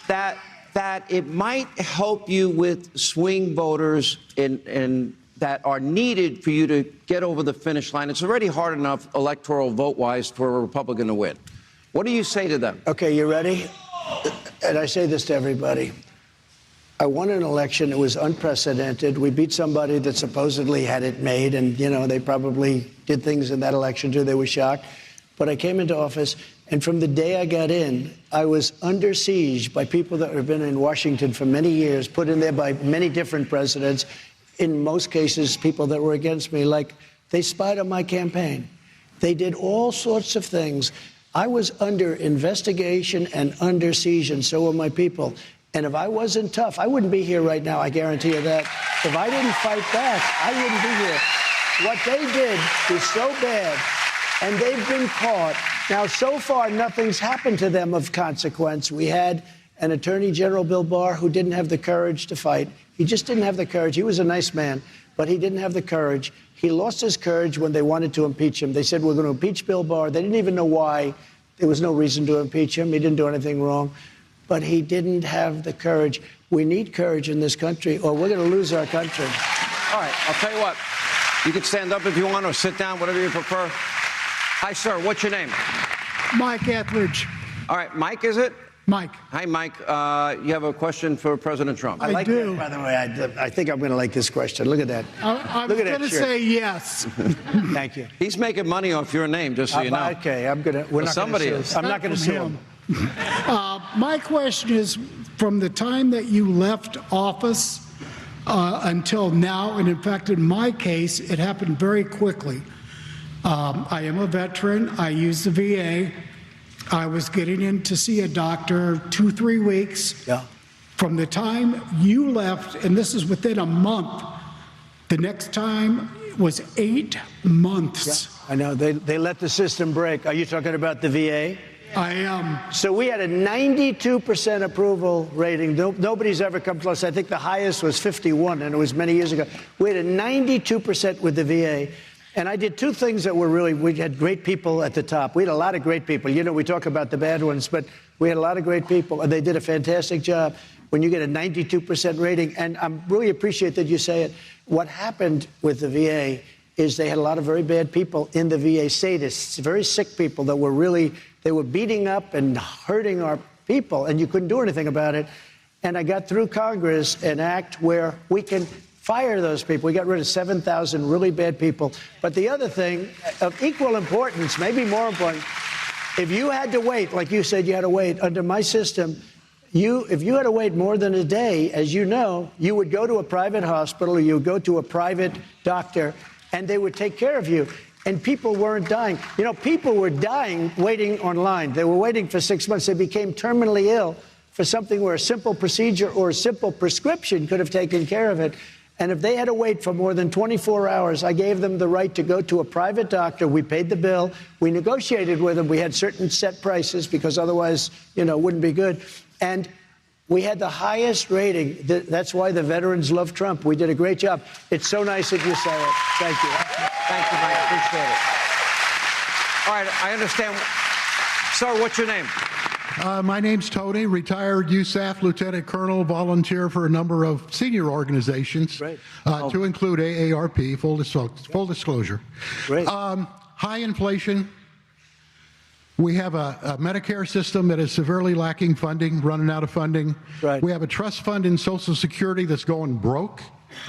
That it might help you with swing voters that are needed for you to get over the finish line. It's already hard enough electoral vote-wise for a Republican to win. What do you say to them? Okay, you ready? And I say this to everybody. I won an election. It was unprecedented. We beat somebody that supposedly had it made, and, you know, they probably did things in that election, too. They were shocked. But I came into office, and from the day I got in, I was under siege by people that have been in Washington for many years, put in there by many different presidents, in most cases, people that were against me. Like, they spied on my campaign. They did all sorts of things. I was under investigation and under siege, and so were my people. And if I wasn't tough, I wouldn't be here right now, I guarantee you that. If I didn't fight back, I wouldn't be here. What they did is so bad, and they've been caught. Now, so far, nothing's happened to them of consequence. We had and Attorney General Bill Barr, who didn't have the courage to fight. He just didn't have the courage. He was a nice man, but he didn't have the courage. He lost his courage when they wanted to impeach him. They said, we're going to impeach Bill Barr. They didn't even know why. There was no reason to impeach him. He didn't do anything wrong. But he didn't have the courage. We need courage in this country, or we're going to lose our country. All right, I'll tell you what. You can stand up if you want or sit down, whatever you prefer. Hi, sir. What's your name? Mike Etheridge. All right, Mike, is it? Mike. Hi, Mike. You have a question for President Trump. I do. That, by the way, I think I'm going to like this question. Look at that. I Look was at that going to shirt. say yes. Thank you. He's making money off your name, just so you know. Okay, I'm going to. We're Well, not somebody gonna is. sue. I'm not going to sue him. My question is, from the time that you left office until now, and in fact, in my case, it happened very quickly. I am a veteran. I use the VA. I was getting in to see a doctor 2-3 weeks. Yeah. From the time you left, and this is within a month, the next time was 8 months. I know. They let the system break. Are you talking about the VA? I am. So we had a 92% approval rating. Nobody's ever come close. I think the highest was 51, and it was many years ago. We had a 92% with the VA. And I did two things that were really, we had great people at the top. We had a lot of great people. You know, we talk about the bad ones, but we had a lot of great people, and they did a fantastic job. When you get a 92% rating, and I really appreciate that you say it, what happened with the VA is they had a lot of very bad people in the VA, sadists, very sick people that were really, they were beating up and hurting our people, and you couldn't do anything about it. And I got through Congress an act where we can fire those people. We got rid of 7,000 really bad people. But the other thing of equal importance, maybe more important, if you had to wait, like you said, you had to wait under my system, if you had to wait more than a day, as you know, you would go to a private hospital or you would go to a private doctor and they would take care of you. And people weren't dying. You know, people were dying waiting online. They were waiting for 6 months. They became terminally ill for something where a simple procedure or a simple prescription could have taken care of it. And if they had to wait for more than 24 hours, I gave them the right to go to a private doctor. We paid the bill. We negotiated with them. We had certain set prices because otherwise, you know, it wouldn't be good. And we had the highest rating. That's why the veterans love Trump. We did a great job. It's so nice that you say it. Thank you. Thank you, Mike. Appreciate it. All right, I understand. Sir, what's your name? My name's Tony, retired USAF Lieutenant Colonel, volunteer for a number of senior organizations, Great. To include AARP, full disclosure. Great. High inflation. We have a Medicare system that is severely lacking funding, running out of funding. Right. We have a trust fund in Social Security that's going broke.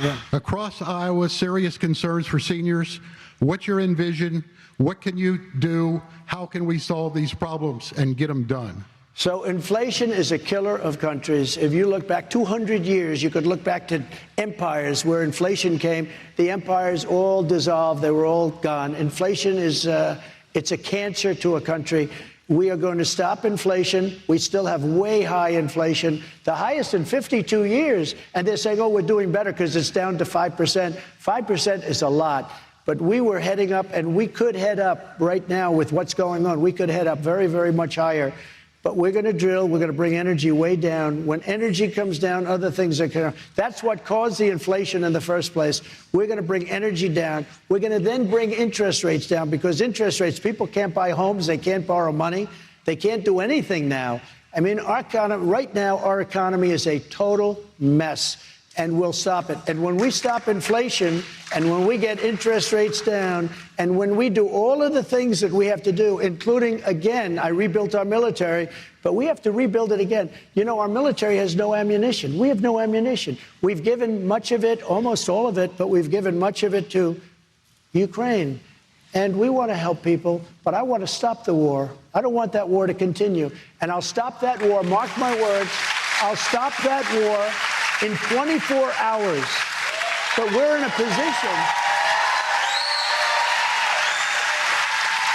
Yeah. Across Iowa, serious concerns for seniors. What's your envision? What can you do? How can we solve these problems and get them done? So inflation is a killer of countries. If you look back 200 years, you could look back to empires where inflation came. The empires all dissolved. They were all gone. Inflation is it's a cancer to a country. We are going to stop inflation. We still have way high inflation, the highest in 52 years. And they're saying, oh, we're doing better because it's down to 5%. 5% is a lot. But we were heading up, and we could head up right now with what's going on. We could head up very, very much higher. But we're going to drill. We're going to bring energy way down. When energy comes down, other things are going to. That's what caused the inflation in the first place. We're going to bring energy down. We're going to then bring interest rates down because interest rates, people can't buy homes. They can't borrow money. They can't do anything now. I mean, right now, our economy is a total mess. And we'll stop it. And when we stop inflation, and when we get interest rates down, and when we do all of the things that we have to do, including, again, I rebuilt our military, but we have to rebuild it again. You know, our military has no ammunition. We have no ammunition. We've given much of it, almost all of it, but we've given much of it to Ukraine. And we want to help people, but I want to stop the war. I don't want that war to continue. And I'll stop that war, mark my words, I'll stop that war in 24 hours. But we're in a position.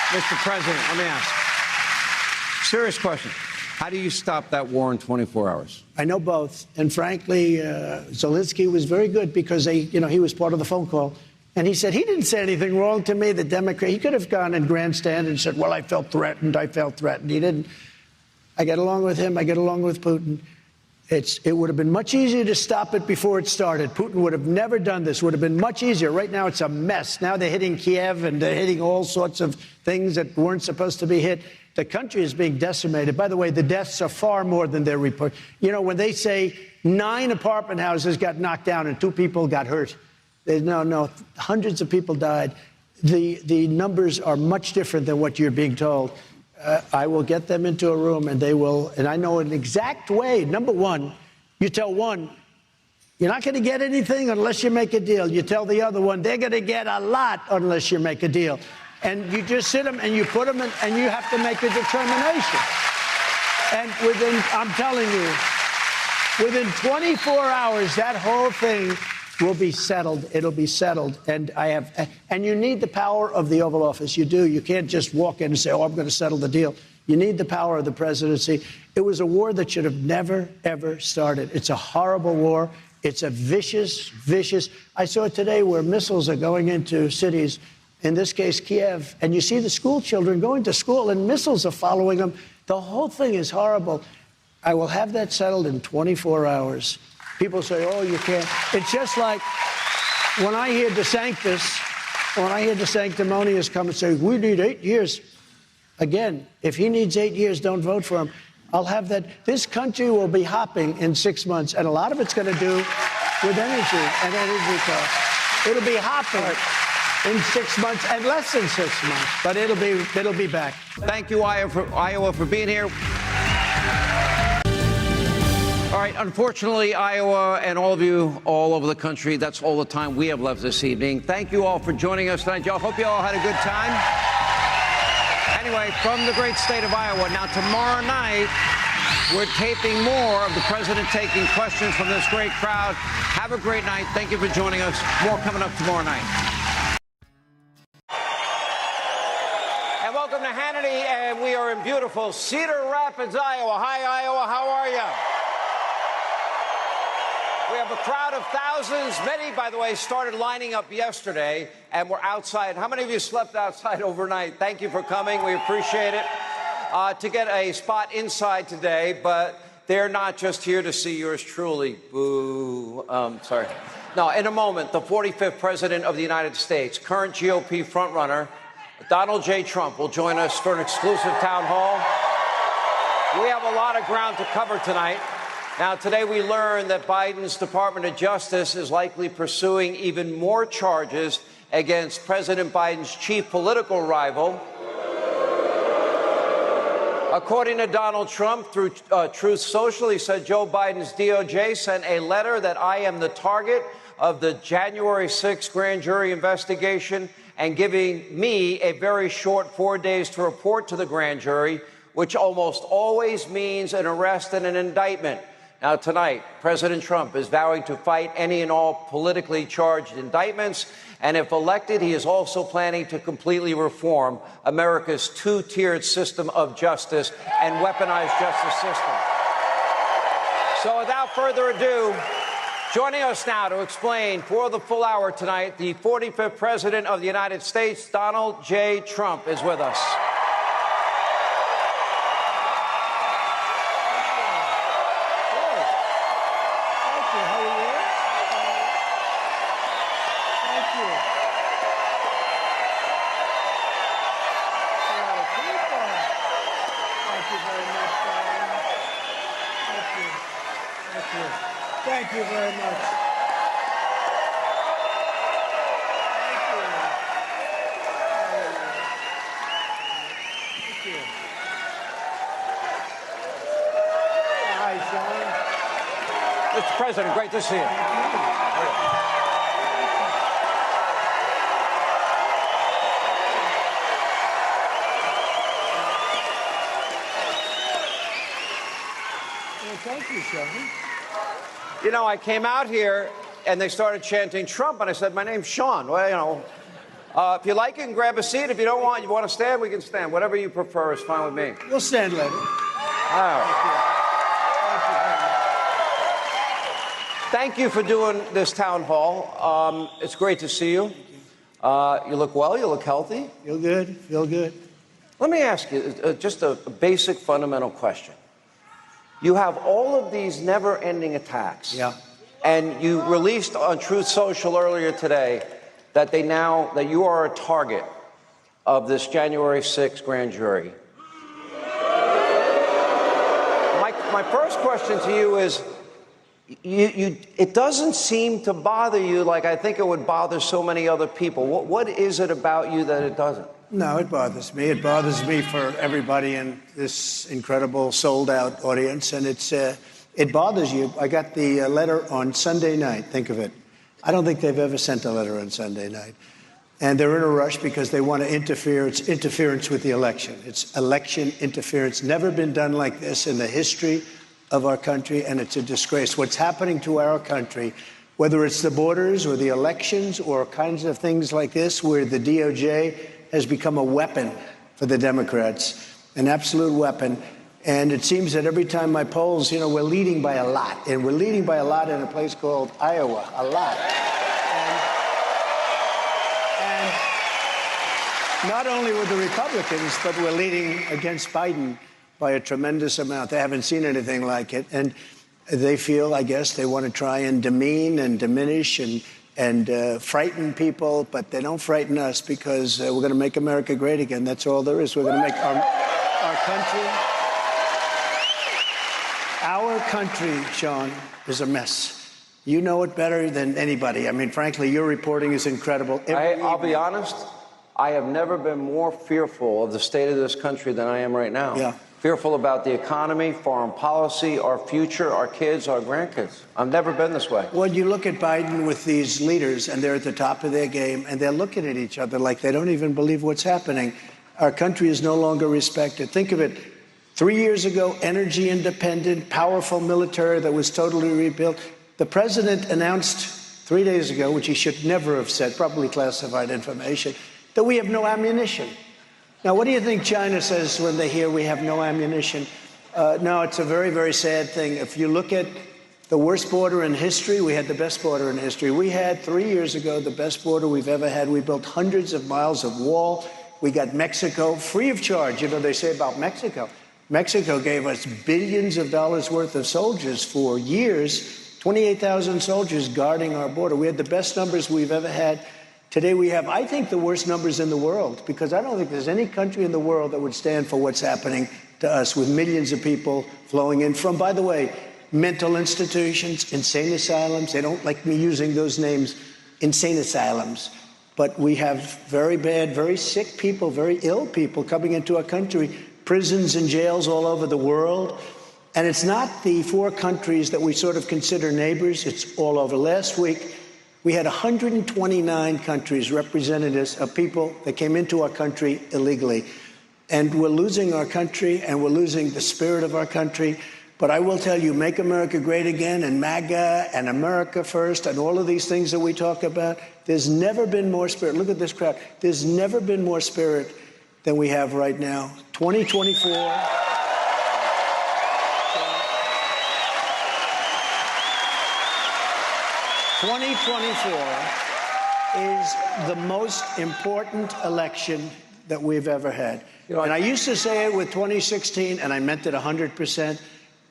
Mr. President, let me ask. Serious question. How do you stop that war in 24 hours? I know both. And frankly, Zelensky was very good because he was part of the phone call. And he said, he didn't say anything wrong to me, the Democrat. He could have gone and grandstand and said, well, I felt threatened. He didn't. I get along with him. I get along with Putin. It would have been much easier to stop it before it started. Putin would have never done this. Would have been much easier. Right now, it's a mess. Now they're hitting Kiev and they're hitting all sorts of things that weren't supposed to be hit. The country is being decimated. By the way, the deaths are far more than their report. You know, when they say 9 apartment houses got knocked down and 2 people got hurt, no, hundreds of people died. The numbers are much different than what you're being told. I will get them into a room and they will, and I know an exact way. Number one, you tell one, you're not going to get anything unless you make a deal. You tell the other one, they're going to get a lot unless you make a deal. And you just sit them and you put them in, and you have to make a determination. And I'm telling you, within 24 hours, that whole thing will be settled. It'll be settled. And you need the power of the Oval Office. You do. You can't just walk in and say, oh, I'm going to settle the deal. You need the power of the presidency. It was a war that should have never, ever started. It's a horrible war. It's a vicious. I saw it today where missiles are going into cities, in this case, Kiev, and you see the school children going to school and missiles are following them. The whole thing is horrible. I will have that settled in 24 hours. People say, oh, you can't. It's just like when I hear the sanctimonious come and say, we need 8 years. Again, if he needs 8 years, don't vote for him. I'll have that. This country will be hopping in 6 months, and a lot of it's going to do with energy and energy costs. It'll be hopping in 6 months and less than 6 months, but it'll be back. Thank you, Iowa, for being here. All right, unfortunately, Iowa and all of you all over the country, that's all the time we have left this evening. Thank you all for joining us tonight, y'all. Hope you all had a good time. Anyway, from the great state of Iowa, now tomorrow night, we're taping more of the president taking questions from this great crowd. Have a great night. Thank you for joining us. More coming up tomorrow night. And welcome to Hannity, and we are in beautiful Cedar Rapids, Iowa. Hi, Iowa. How are you? We have a crowd of thousands. Many, by the way, started lining up yesterday, and we're outside. How many of you slept outside overnight? Thank you for coming. We appreciate it. To get a spot inside today, but they're not just here to see yours truly. Boo. Sorry. No, in a moment, the 45th President of the United States, current GOP frontrunner, Donald J. Trump, will join us for an exclusive town hall. We have a lot of ground to cover tonight. Now, today we learned that Biden's Department of Justice is likely pursuing even more charges against President Biden's chief political rival. According to Donald Trump, through Truth Social, he said Joe Biden's DOJ sent a letter that I am the target of the January 6th grand jury investigation and giving me a very short 4 days to report to the grand jury, which almost always means an arrest and an indictment. Now, tonight, President Trump is vowing to fight any and all politically charged indictments. And if elected, he is also planning to completely reform America's two-tiered system of justice and weaponized justice system. So without further ado, joining us now to explain for the full hour tonight, the 45th President of the United States, Donald J. Trump, is with us. Thank you very much. Thank you. Hi, Sean. Mr. President, great to see you. Well, thank you, Sean. You know, I came out here and they started chanting Trump, and I said, my name's Sean. Well, you know, if you like, you can grab a seat. If you don't want, you want to stand, we can stand. Whatever you prefer is fine with me. We'll stand later. All right. Thank you for doing this town hall. It's great to see you. You look well. You look healthy. Feel good. Feel good. Let me ask you just a basic fundamental question. You have all of these never-ending attacks. Yeah. And you released on Truth Social earlier today that that you are a target of this January 6th grand jury. My first question to you is, it doesn't seem to bother you like I think it would bother so many other people. What is it about you that it doesn't? No, it bothers me. It bothers me for everybody in this incredible sold-out audience, and it bothers you. I got the letter on Sunday night. Think of it. I don't think they've ever sent a letter on Sunday night. And they're in a rush because they want to interfere. It's interference with the election. It's election interference. Never been done like this in the history of our country, and it's a disgrace. What's happening to our country, whether it's the borders or the elections or kinds of things like this, where the DOJ has become a weapon for the Democrats, an absolute weapon. And it seems that every time my polls, we're leading by a lot. And we're leading by a lot in a place called Iowa, a lot. And not only with the Republicans, but we're leading against Biden by a tremendous amount. They haven't seen anything like it. And they feel, I guess, they want to try and demean and diminish and frighten people, but they don't frighten us because we're going to make America great again. That's all there is. We're going to make our country, Sean, is a mess. You know it better than anybody. I mean, frankly, your reporting is incredible. I'll be honest, I have never been more fearful of the state of this country than I am right now. Yeah. Fearful about the economy, foreign policy, our future, our kids, our grandkids. I've never been this way. Well, you look at Biden with these leaders, and they're at the top of their game, and they're looking at each other like they don't even believe what's happening. Our country is no longer respected. Think of it. 3 years ago, energy independent, powerful military that was totally rebuilt. The president announced 3 days ago, which he should never have said, probably classified information, that we have no ammunition. Now, what do you think China says when they hear we have no ammunition? No, it's a very, very sad thing. If you look at the worst border in history, we had the best border in history. We had 3 years ago the best border we've ever had. We built hundreds of miles of wall. We got Mexico free of charge. They say about Mexico. Mexico gave us billions of dollars worth of soldiers for years, 28,000 soldiers guarding our border. We had the best numbers we've ever had. Today we have, I think, the worst numbers in the world, because I don't think there's any country in the world that would stand for what's happening to us, with millions of people flowing in from, by the way, mental institutions, insane asylums. They don't like me using those names, insane asylums. But we have very bad, very sick people, very ill people coming into our country, prisons and jails all over the world. And it's not the 4 countries that we sort of consider neighbors. It's all over. Last week, we had 129 countries, representatives of people that came into our country illegally. And we're losing our country, and we're losing the spirit of our country. But I will tell you, make America great again, and MAGA, and America first, and all of these things that we talk about. There's never been more spirit. Look at this crowd. There's never been more spirit than we have right now. 2024. 2024 is the most important election that we've ever had. And I used to say it with 2016, and I meant it 100%.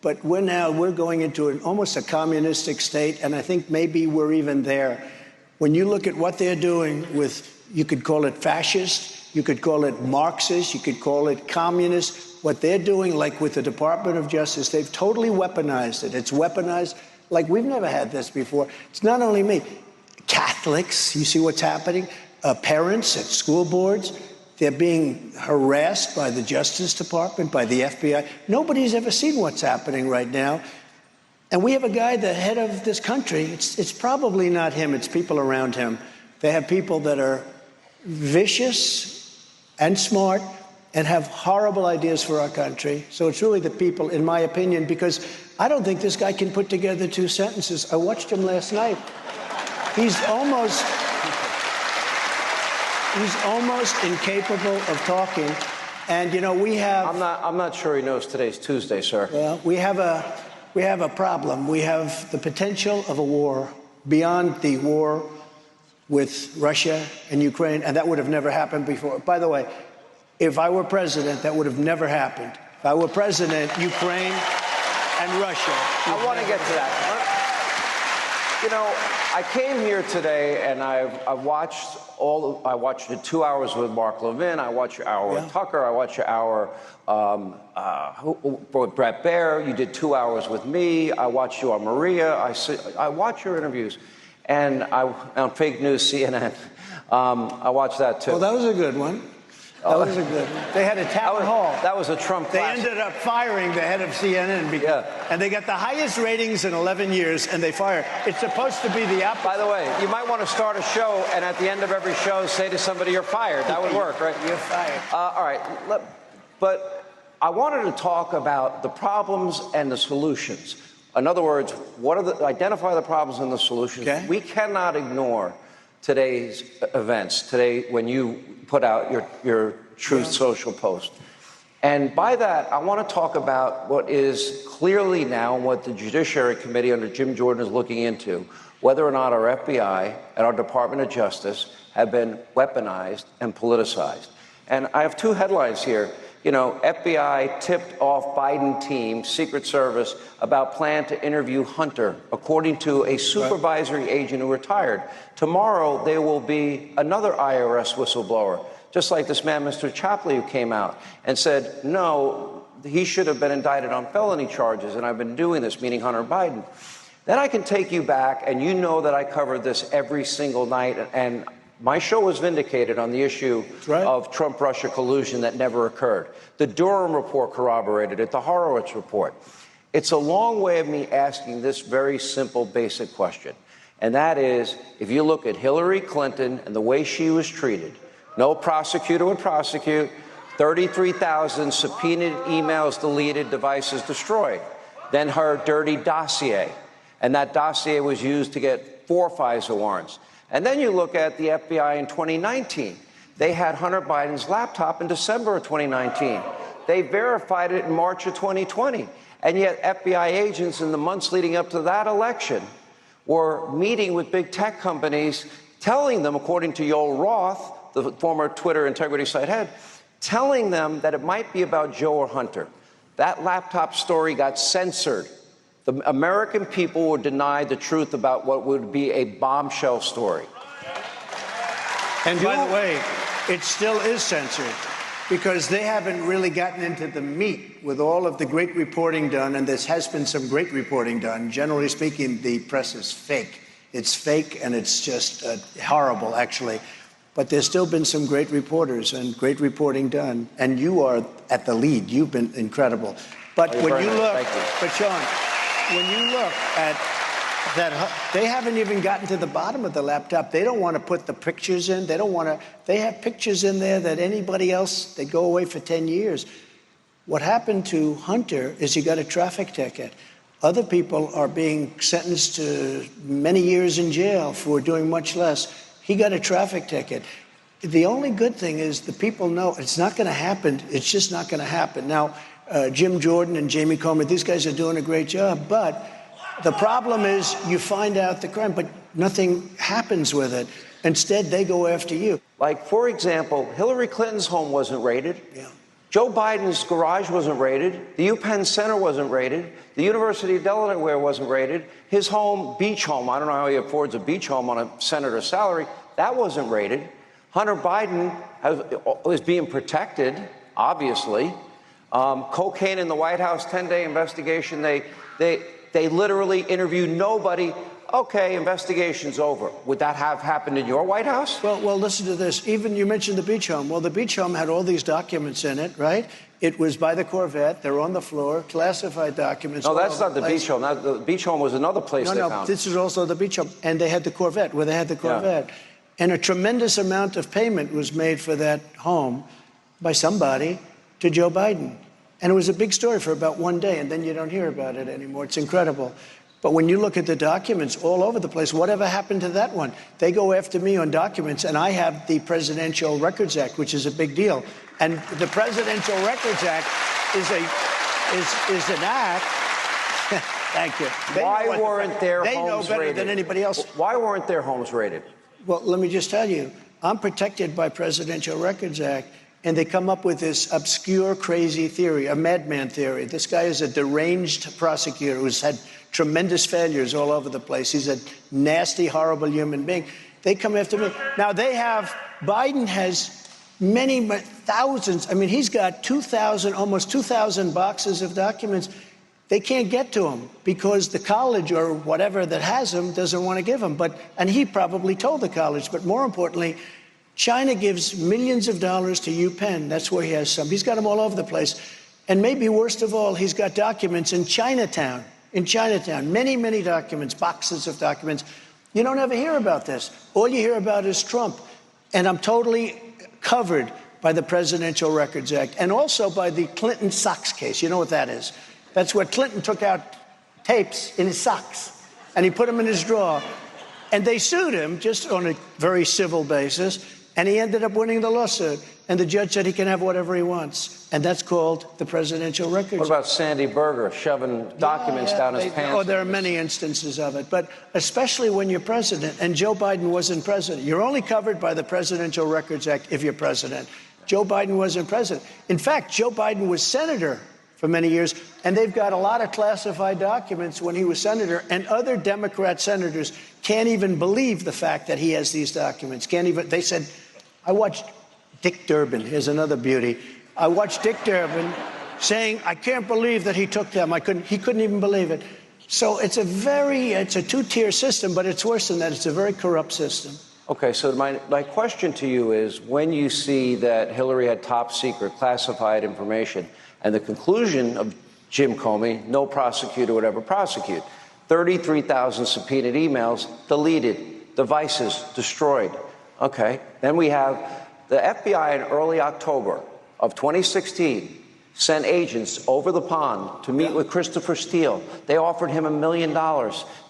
But we're going into almost a communistic state, and I think maybe we're even there. When you look at what they're doing with, you could call it fascist, you could call it Marxist, you could call it communist. What they're doing, like with the Department of Justice, they've totally weaponized it. It's weaponized like we've never had this before. It's not only me. Catholics, you see what's happening? Parents at school boards, they're being harassed by the Justice Department, by the FBI. Nobody's ever seen what's happening right now. And we have a guy, the head of this country. It's probably not him. It's people around him. They have people that are vicious and smart and have horrible ideas for our country. So it's really the people, in my opinion, because I don't think this guy can put together 2 sentences. I watched him last night. He's almost incapable of talking. And, we have... I'm not sure he knows today's Tuesday, sir. Well, we have a problem. We have the potential of a war beyond the war with Russia and Ukraine, and that would have never happened before. By the way, if I were president, that would have never happened. If I were president, Ukraine and Russia. I want to get to that. You know, I came here today and I watched the 2 hours with Mark Levin. I watched your hour with Tucker. I watched your hour with Brett Baer. You did 2 hours with me. I watched you on Maria. I watched your interviews, and on fake news CNN. I watched that too. Well, that was a good one. That was a good one. They had a town hall. That was a Trump They classic. ended up firing the head of CNN. And they got the highest ratings in 11 years, and they fired. It's supposed to be the opposite. By the way, you might want to start a show, and at the end of every show, say to somebody, "You're fired." That would work, right? You're fired. All right. But I wanted to talk about the problems and the solutions. In other words, identify the problems and the solutions. Okay. We cannot ignore today's events, today when you put out your Truth Social post. And by that, I want to talk about what is clearly now what the Judiciary Committee under Jim Jordan is looking into, whether or not our FBI and our Department of Justice have been weaponized and politicized. And I have two headlines here. You know, FBI tipped off Biden team, Secret Service, about plan to interview Hunter, according to a supervisory agent who retired. Tomorrow, there will be another IRS whistleblower, just like this man, Mr. Chapley, who came out and said, no, he should have been indicted on felony charges, and I've been doing this, meaning Hunter Biden. Then I can take you back, and you know that I covered this every single night, and my show was vindicated on the issue of Trump-Russia collusion that never occurred. The Durham report corroborated it, the Horowitz report. It's a long way of me asking this very simple, basic question. And that is, if you look at Hillary Clinton and the way she was treated, no prosecutor would prosecute, 33,000 subpoenaed emails deleted, devices destroyed. Then her dirty dossier. And that dossier was used to get 4 FISA warrants. And then you look at the FBI in 2019. They had Hunter Biden's laptop in December of 2019. They verified it in March of 2020. And yet FBI agents in the months leading up to that election were meeting with big tech companies, telling them, according to Yoel Roth, the former Twitter integrity site head, telling them that it might be about Joe or Hunter. That laptop story got censored. The American people were denied the truth about what would be a bombshell story. And by the way, it still is censored because they haven't really gotten into the meat with all of the great reporting done, and there has been some great reporting done. Generally speaking, the press is fake. It's fake, and it's just horrible, actually. But there's still been some great reporters and great reporting done, and you are at the lead. You've been incredible. But when you look, but Sean, when you look at that, they haven't even gotten to the bottom of the laptop. They don't want to put the pictures in. They don't want to. They have pictures in there that anybody else, they go away for 10 years. What happened to Hunter is he got a traffic ticket. Other people are being sentenced to many years in jail for doing much less. He got a traffic ticket. The only good thing is the people know it's not going to happen. It's just not going to happen. Now, Jim Jordan and Jamie Comer, these guys are doing a great job. But the problem is you find out the crime, but nothing happens with it. Instead, they go after you. Like, for example, Hillary Clinton's home wasn't raided. Yeah. Joe Biden's garage wasn't raided. The UPenn Center wasn't raided. The University of Delaware wasn't raided. His home, beach home, I don't know how he affords a beach home on a senator's salary, that wasn't raided. Hunter Biden is being protected, obviously. Cocaine in the White House, 10-day investigation. They literally interviewed nobody. Okay, investigation's over. Would that have happened in your White House? Well, listen to this. Even you mentioned the beach home. Well, the beach home had all these documents in it, right? It was by the Corvette. They're on the floor, classified documents. No, that's not the beach home. The beach home was another place they found. No, this is also the beach home. And they had the Corvette, where they had the Corvette. Yeah. And a tremendous amount of payment was made for that home by somebody to Joe Biden. And it was a big story for about one day, and then you don't hear about it anymore. It's incredible. But when you look at the documents all over the place, whatever happened to that one? They go after me on documents, and I have the Presidential Records Act, which is a big deal. And the Presidential Records Act is an act. Thank you. Why weren't their homes raided? They know better than anybody else. Why weren't their homes raided? Well, let me just tell you, I'm protected by Presidential Records Act. and they come up with this obscure, crazy theory, a madman theory. This guy is a deranged prosecutor who's had tremendous failures all over the place. He's a nasty, horrible human being. They come after me. Now, Biden has many thousands. I mean, he's got 2,000, almost 2,000 boxes of documents. They can't get to him because the college or whatever that has them doesn't want to give them. And he probably told the college. But more importantly, China gives millions of dollars to UPenn. That's where he has some. He's got them all over the place. And maybe worst of all, he's got documents in Chinatown. Many, many documents, boxes of documents. You don't ever hear about this. All you hear about is Trump. And I'm totally covered by the Presidential Records Act and also by the Clinton socks case. You know what that is? That's where Clinton took out tapes in his socks and he put them in his drawer. And they sued him just on a very civil basis. And he ended up winning the lawsuit. And the judge said he can have whatever he wants. And that's called the Presidential Records Act. What about Sandy Berger shoving documents down his pants? Oh, there are many instances of it. But especially when you're president, and Joe Biden wasn't president. You're only covered by the Presidential Records Act if you're president. Joe Biden wasn't president. In fact, Joe Biden was senator for many years, and they've got a lot of classified documents when he was senator, and other Democrat senators can't even believe the fact that he has these documents. They said, I watched Dick Durbin. Here's another beauty. I watched Dick Durbin saying, I can't believe that he took them. He couldn't even believe it. So it's a two-tier system, but it's worse than that. It's a very corrupt system. Okay, so my question to you is, when you see that Hillary had top secret classified information and the conclusion of Jim Comey, no prosecutor would ever prosecute, 33,000 subpoenaed emails deleted, devices destroyed. Okay, then we have the FBI in early October of 2016 sent agents over the pond to meet with Christopher Steele. They offered him $1 million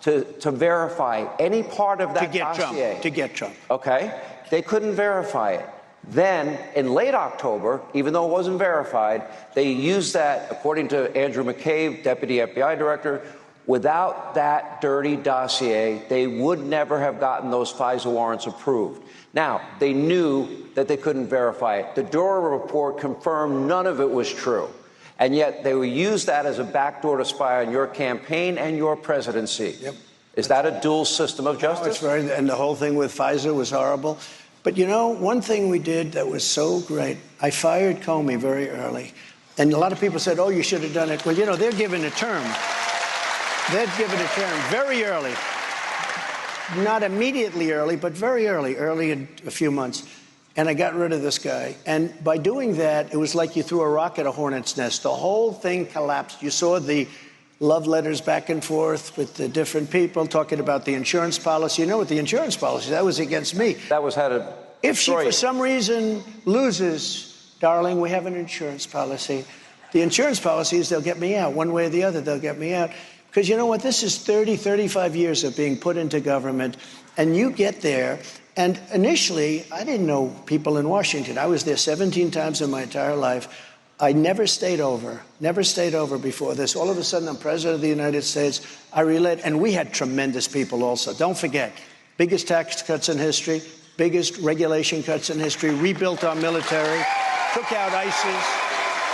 to verify any part of that dossier. To get Trump. Okay, they couldn't verify it. Then, in late October, even though it wasn't verified, they used that, according to Andrew McCabe, Deputy FBI Director. Without that dirty dossier, they would never have gotten those FISA warrants approved. Now, they knew that they couldn't verify it. The Dora report confirmed none of it was true. And yet they used that as a backdoor to spy on your campaign and your presidency. Yep. Is that a dual system of justice? No, and the whole thing with FISA was horrible. But you know, one thing we did that was so great, I fired Comey very early. And a lot of people said, oh, you should have done it. Well, you know, they're given a term. They're given a term very early. Not immediately early, but very early in a few months. And I got rid of this guy. And by doing that, it was like you threw a rock at a hornet's nest. The whole thing collapsed. You saw the love letters back and forth with the different people talking about the insurance policy. You know what the insurance policy, that was against me. That was how to If she, for some reason, loses, darling, we have an insurance policy. The insurance policy is they'll get me out. One way or the other, they'll get me out. Because you know what? This is 30, 35 years of being put into government. And you get there. And initially, I didn't know people in Washington. I was there 17 times in my entire life. I never stayed over before this. All of a sudden, I'm president of the United States. I relate. And we had tremendous people also. Don't forget, biggest tax cuts in history, biggest regulation cuts in history, rebuilt our military, took out ISIS,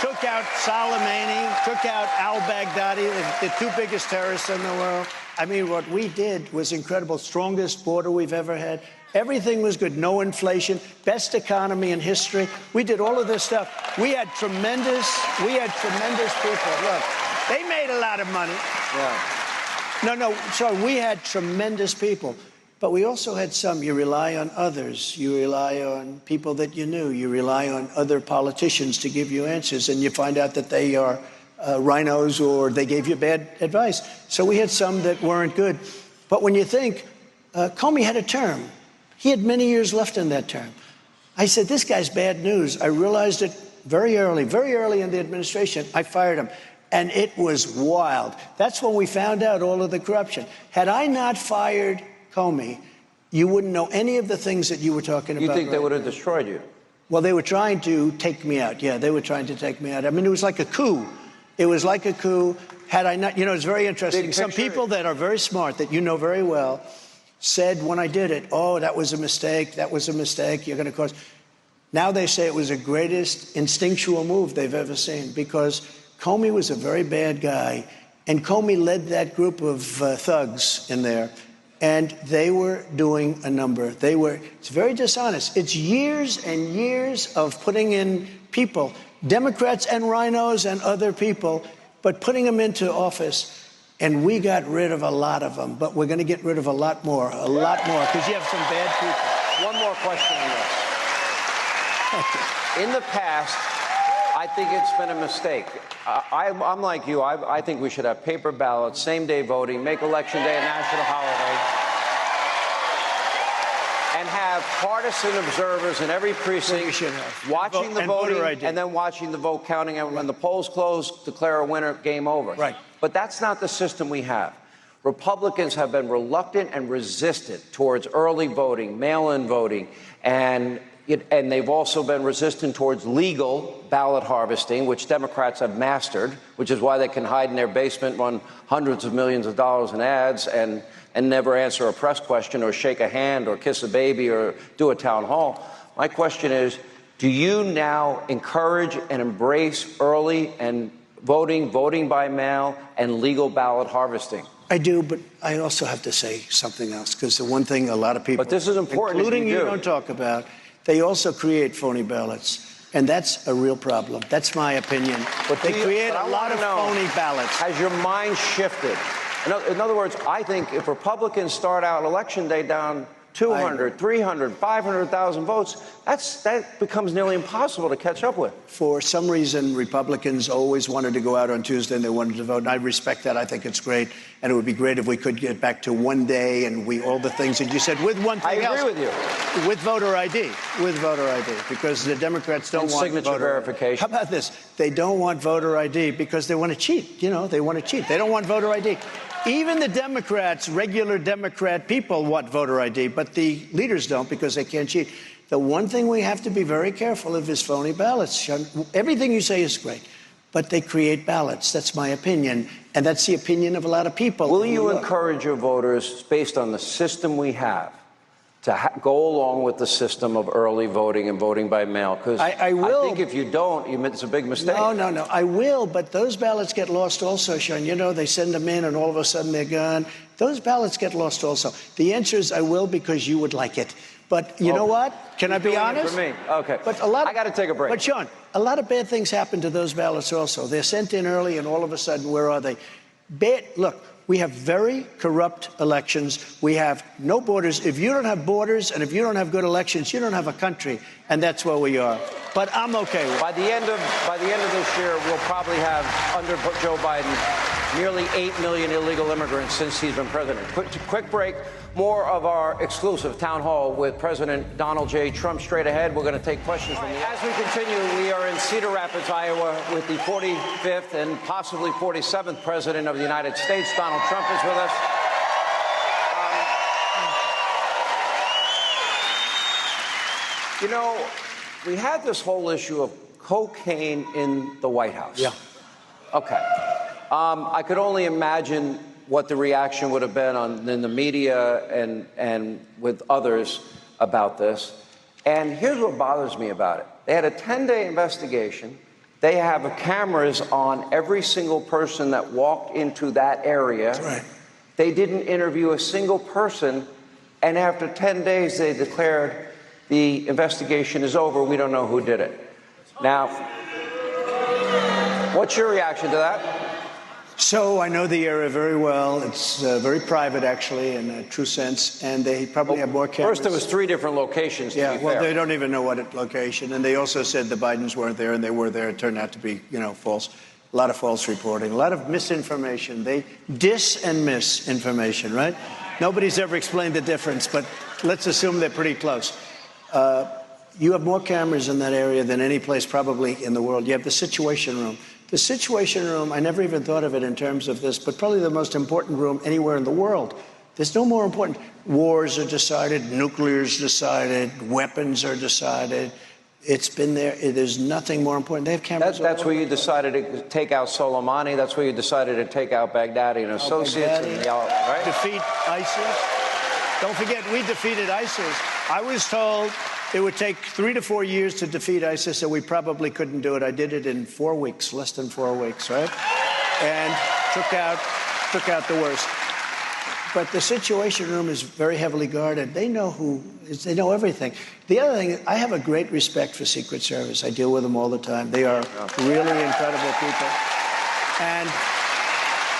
took out Soleimani, took out al-Baghdadi, the two biggest terrorists in the world. I mean, what we did was incredible. Strongest border we've ever had. Everything was good. No inflation. Best economy in history. We did all of this stuff. We had tremendous people. Look, they made a lot of money. Yeah. We had tremendous people. But we also had some. You rely on others. You rely on people that you knew. You rely on other politicians to give you answers. And you find out that they are rhinos or they gave you bad advice. So we had some that weren't good. But when you think, Comey had a term. He had many years left in that term. I said, this guy's bad news. I realized it very early in the administration. I fired him. And it was wild. That's when we found out all of the corruption. Had I not fired Comey, you wouldn't know any of the things that you were talking about. You think they would have destroyed you? Well, they were trying to take me out. Yeah, they were trying to take me out. I mean, it was like a coup. It was like a coup. Had I not, you know, it's very interesting. Some people that are very smart, that you know very well, said when I did it, oh, that was a mistake. That was a mistake. You're going to cause. Now they say it was the greatest instinctual move they've ever seen because Comey was a very bad guy, and Comey led that group of thugs in there, and they were doing a number. It's very dishonest. It's years and years of putting in people, Democrats and rhinos and other people, but putting them into office. And we got rid of a lot of them, but we're going to get rid of a lot more, because you have some bad people. One more question on this. In the past, I think it's been a mistake. I'm like you. I think we should have paper ballots, same-day voting, make Election Day a national holiday, and have partisan observers in every precinct watching the voting and then watching the vote counting. And when the polls close, declare a winner, game over. Right. But that's not the system we have. Republicans have been reluctant and resistant towards early voting, mail-in voting, and they've also been resistant towards legal ballot harvesting, which Democrats have mastered, which is why they can hide in their basement, run hundreds of millions of dollars in ads, and never answer a press question or shake a hand or kiss a baby or do a town hall. My question is, do you now encourage and embrace early and voting by mail, and legal ballot harvesting? I do, but I also have to say something else, because the one thing a lot of people, but this is important, including you, don't talk about, they also create phony ballots, and that's a real problem. That's my opinion. But they create a lot of phony ballots. Has your mind shifted? In other words, I think if Republicans start out Election Day down 200, 300, 500,000 votes, that becomes nearly impossible to catch up with. For some reason, Republicans always wanted to go out on Tuesday and they wanted to vote. And I respect that. I think it's great. And it would be great if we could get back to one day and all the things that you said with one thing else. I agree with you. With voter ID. With voter ID. Because the Democrats don't want signature verification. How about this? They don't want voter ID because they want to cheat. They want to cheat. They don't want voter ID. Even the Democrats, regular Democrat people, want voter ID, but the leaders don't because they can't cheat. The one thing we have to be very careful of is phony ballots. Everything you say is great, but they create ballots. That's my opinion, and that's the opinion of a lot of people. Will you encourage your voters, based on the system we have, to go along with the system of early voting and voting by mail? Because I will. I think if you don't, it's a big mistake. No. I will, but those ballots get lost also, Sean. They send them in, and all of a sudden they're gone. Those ballots get lost also. The answer is I will, because you would like it. But you know what? Can I be honest? For me. Okay. But I got to take a break. But Sean, a lot of bad things happen to those ballots also. They're sent in early, and all of a sudden, where are they? Look. We have very corrupt elections. We have no borders. If you don't have borders and if you don't have good elections, you don't have a country, and that's where we are. But I'm okay with it. By the end of this year, we'll probably have, under Joe Biden, nearly 8 million illegal immigrants since he's been president. Quick break. More of our exclusive town hall with President Donald J. Trump straight ahead. We're going to take questions from you. As we continue, we are in Cedar Rapids, Iowa, with the 45th and possibly 47th President of the United States. Donald Trump is with us. We had this whole issue of cocaine in the White House. Yeah. Okay. I could only imagine what the reaction would have been in the media and with others about this. And here's what bothers me about it. They had a 10-day investigation. They have cameras on every single person that walked into that area. That's right. They didn't interview a single person. And after 10 days, they declared the investigation is over. We don't know who did it. Now, what's your reaction to that? So I know the area very well. It's very private, actually, in a true sense, and they probably have more cameras. First, there was 3 different locations. Yeah, well, they don't even know what location, and they also said the Bidens weren't there, and they were there. It turned out to be, false. A lot of false reporting, a lot of misinformation. They dis and misinformation, right? Nobody's ever explained the difference, but let's assume they're pretty close. You have more cameras in that area than any place probably in the world. You have the Situation Room. The Situation Room, I never even thought of it in terms of this, but probably the most important room anywhere in the world. There's no more important. Wars are decided, nuclear's decided, weapons are decided. It's been there. There's nothing more important. They have cameras. That's where you decided to take out Soleimani. That's where you decided to take out Baghdadi and associates. Right? Defeat ISIS. Don't forget, we defeated ISIS. I was told it would take 3 to 4 years to defeat ISIS, so we probably couldn't do it. I did it in 4 weeks, less than 4 weeks, right? And took out the worst. But the Situation Room is very heavily guarded. They know they know everything. The other thing, I have a great respect for Secret Service. I deal with them all the time. They are really incredible people. And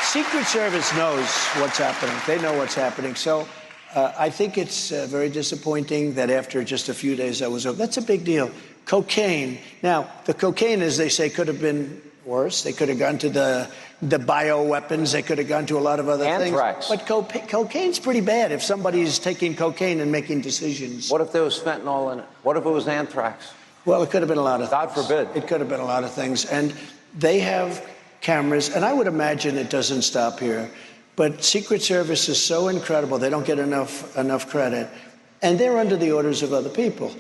Secret Service knows what's happening. They know what's happening. So I think it's very disappointing that after just a few days I was over. That's a big deal. Cocaine. Now, the cocaine, as they say, could have been worse. They could have gone to the bioweapons. They could have gone to a lot of other Anthrax. things. But cocaine's pretty bad if somebody's taking cocaine and making decisions. What if there was fentanyl in it? What if it was anthrax? Well, it could have been a lot of God things. forbid. It could have been a lot of things. And they have cameras, and I would imagine it doesn't stop here. But Secret Service is so incredible. They don't get enough credit. And they're under the orders of other people.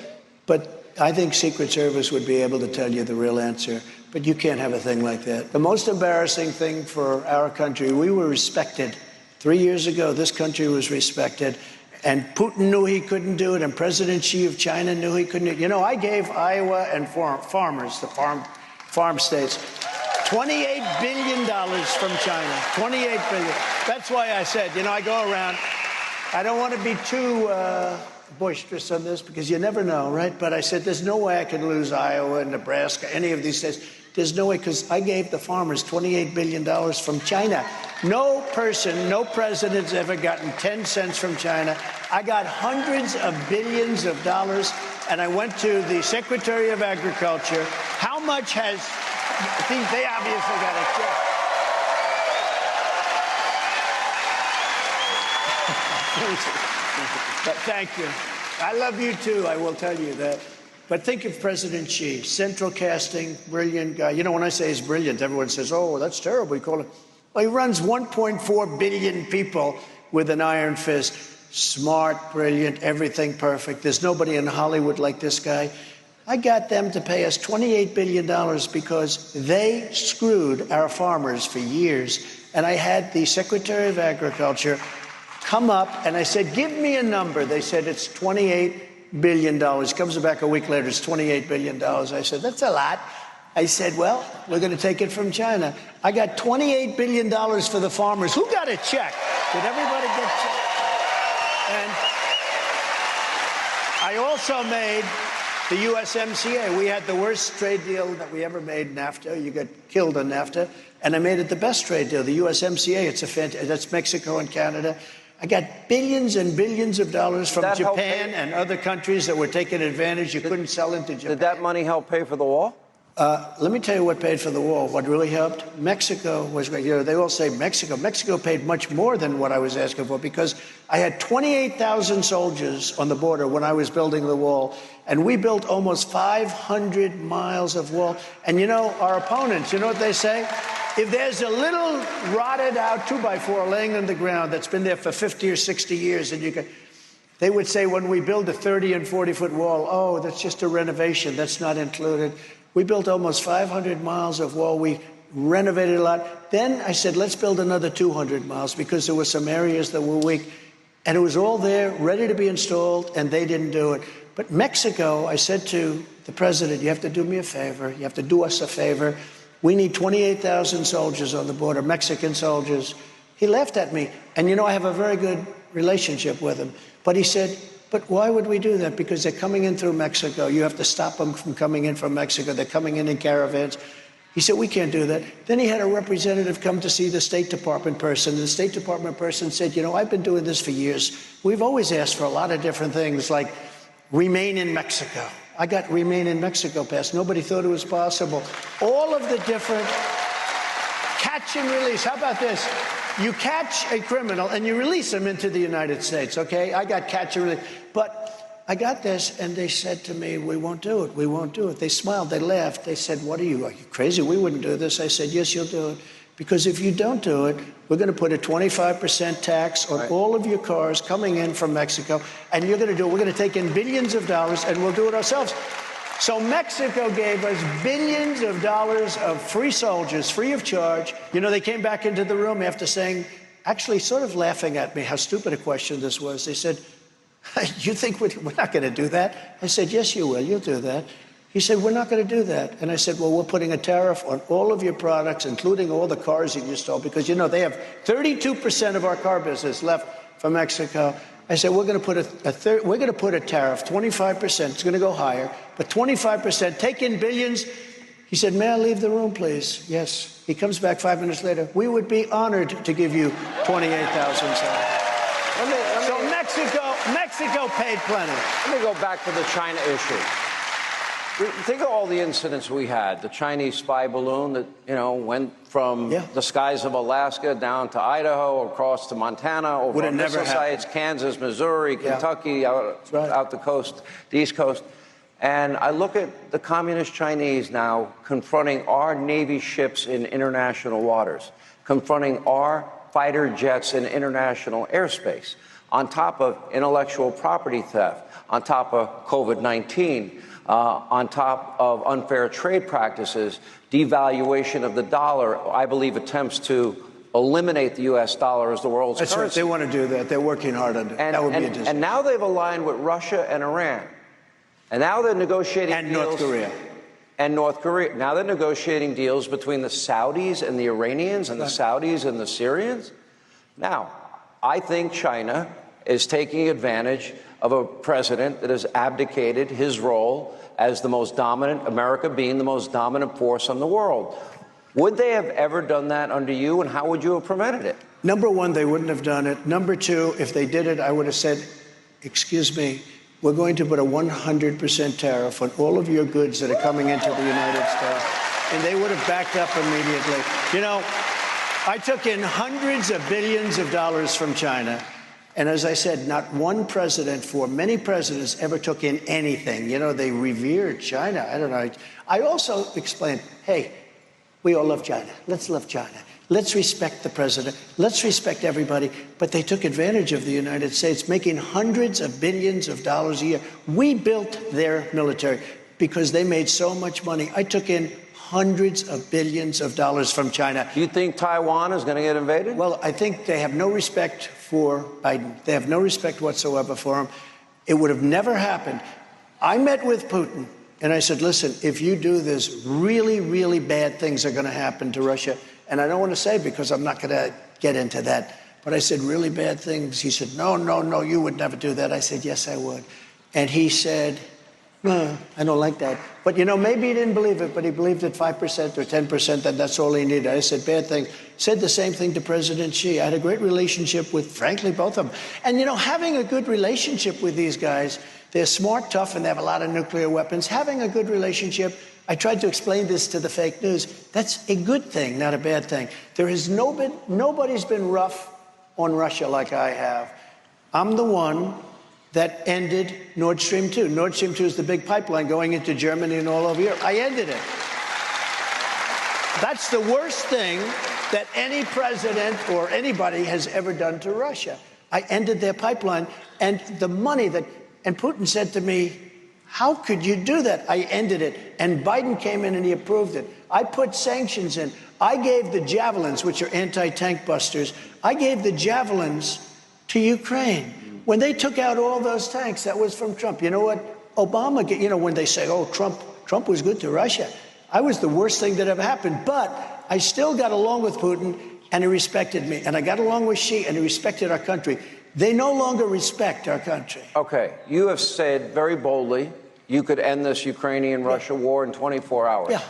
But I think Secret Service would be able to tell you the real answer. But you can't have a thing like that. The most embarrassing thing for our country, we were respected. 3 years ago, this country was respected. And Putin knew he couldn't do it, and President Xi of China knew he couldn't do it. You know, I gave Iowa and farmers, the farm states, $28 billion from China. $28 billion. That's why I said, you know, I go around. I don't want to be too boisterous on this because you never know, right? But I said, there's no way I can lose Iowa, Nebraska, any of these states. There's no way, because I gave the farmers $28 billion from China. No person, no president's ever gotten 10 cents from China. I got hundreds of billions of dollars, and I went to the Secretary of Agriculture. How much has, I think they obviously got a check. But thank you. I love you too, I will tell you that. But think of President Xi, central casting, brilliant guy. You know, when I say he's brilliant, everyone says, oh, that's terrible. You call him. Well, he runs 1.4 billion people with an iron fist. Smart, brilliant, everything perfect. There's nobody in Hollywood like this guy. I got them to pay us $28 billion because they screwed our farmers for years. And I had the Secretary of Agriculture come up, and I said, give me a number. They said, it's $28 billion. Comes back a week later, it's $28 billion. I said, that's a lot. I said, well, we're going to take it from China. I got $28 billion for the farmers. Who got a check? Did everybody get a check? And I also made the USMCA. We had the worst trade deal that we ever made, NAFTA. You got killed on NAFTA. And I made it the best trade deal, the USMCA. That's Mexico and Canada. I got billions and billions of dollars from Japan and other countries that were taking advantage. You couldn't sell into Japan. Did that money help pay for the wall? Let me tell you what paid for the wall. What really helped? Mexico was, you know, they all say Mexico. Mexico paid much more than what I was asking for because I had 28,000 soldiers on the border when I was building the wall. And we built almost 500 miles of wall. And, you know, our opponents, you know what they say? If there's a little rotted out 2x4 laying on the ground that's been there for 50 or 60 years, and they would say when we build a 30 and 40-foot wall, oh, that's just a renovation. That's not included. We built almost 500 miles of wall. We renovated a lot. Then I said, let's build another 200 miles because there were some areas that were weak. And it was all there, ready to be installed, and they didn't do it. But Mexico, I said to the president, you have to do me a favor. You have to do us a favor. We need 28,000 soldiers on the border, Mexican soldiers. He laughed at me. And, you know, I have a very good relationship with him. But he said, but why would we do that? Because they're coming in through Mexico. You have to stop them from coming in from Mexico. They're coming in caravans. He said, we can't do that. Then he had a representative come to see the State Department person. The State Department person said, you know, I've been doing this for years. We've always asked for a lot of different things, like remain in Mexico. I got remain in Mexico passed. Nobody thought it was possible. All of the different catch and release. How about this? You catch a criminal and you release him into the United States, okay? I got catch and release. But I got this, and they said to me, we won't do it. We won't do it. They smiled. They laughed. They said, are you crazy? We wouldn't do this. I said, yes, you'll do it. Because if you don't do it, we're going to put a 25% tax on all of your cars coming in from Mexico, and you're going to do it. We're going to take in billions of dollars, and we'll do it ourselves. So Mexico gave us billions of dollars of free soldiers, free of charge. You know, they came back into the room after saying, actually sort of laughing at me, how stupid a question this was. They said, You think we're not going to do that? I said, yes, you will. You'll do that. He said, we're not going to do that. And I said, well, we're putting a tariff on all of your products, including all the cars that you stole, because, you know, they have 32% of our car business left from Mexico. I said, we're going to put a tariff, 25%. It's going to go higher, but 25%. Take in billions. He said, may I leave the room, please? Yes. He comes back 5 minutes later. We would be honored to give you 28,000. So Mexico paid plenty. Let me go back to the China issue. Think of all the incidents we had. The Chinese spy balloon that, you know, went from the skies of Alaska down to Idaho, across to Montana, over missile sites, Kansas, Missouri, Kentucky, out the coast, the East Coast. And I look at the communist Chinese now confronting our Navy ships in international waters, confronting our fighter jets in international airspace, on top of intellectual property theft, on top of COVID-19, on top of unfair trade practices, devaluation of the dollar, I believe attempts to eliminate the U.S. dollar as the world's currency. Right. They want to do that. They're working hard on it. That would be a disaster. And now they've aligned with Russia and Iran. And now they're negotiating deals. North Korea. And North Korea. Now they're negotiating deals between the Saudis and the Iranians and the Saudis and the Syrians. Now, I think China is taking advantage of a president that has abdicated his role as the most dominant, America being the most dominant force in the world. Would they have ever done that under you, and how would you have prevented it? Number one, they wouldn't have done it. Number two, if they did it, I would have said, excuse me, we're going to put a 100% tariff on all of your goods that are coming into the United States. And they would have backed up immediately. You know, I took in hundreds of billions of dollars from China. And as I said, not one president for many presidents ever took in anything. You know, they revered China. I don't know. I also explained, hey, we all love China. Let's love China. Let's respect the president. Let's respect everybody. But they took advantage of the United States, making hundreds of billions of dollars a year. We built their military because they made so much money. I took in hundreds of billions of dollars from China. Do you think Taiwan is going to get invaded? Well, I think they have no respect for Biden. They have no respect whatsoever for him. It would have never happened. I met with Putin, and I said, listen, if you do this, really, really bad things are going to happen to Russia. And I don't want to say because I'm not going to get into that. But I said, really bad things. He said, no, no, no, you would never do that. I said, yes, I would. And he said, no, I don't like that. But, you know, maybe he didn't believe it, but he believed it 5% or 10%, that that's all he needed. I said, bad thing. Said the same thing to President Xi. I had a great relationship with, frankly, both of them. And, you know, having a good relationship with these guys, they're smart, tough, and they have a lot of nuclear weapons. Having a good relationship, I tried to explain this to the fake news, that's a good thing, not a bad thing. There has nobody's been rough on Russia like I have. I'm the one that ended Nord Stream 2. Nord Stream 2 is the big pipeline going into Germany and all over Europe. I ended it. That's the worst thing that any president or anybody has ever done to Russia. I ended their pipeline, and the money that, and Putin said to me, how could you do that? I ended it. And Biden came in and he approved it. I put sanctions in. I gave the Javelins, which are anti-tank busters, I gave the Javelins to Ukraine. When they took out all those tanks, that was from Trump. You know what? Obama, you know, when they say, oh, Trump was good to Russia. I was the worst thing that ever happened. But I still got along with Putin, and he respected me. And I got along with Xi, and he respected our country. They no longer respect our country. Okay. You have said very boldly you could end this Ukrainian-Russia war in 24 hours. Yeah.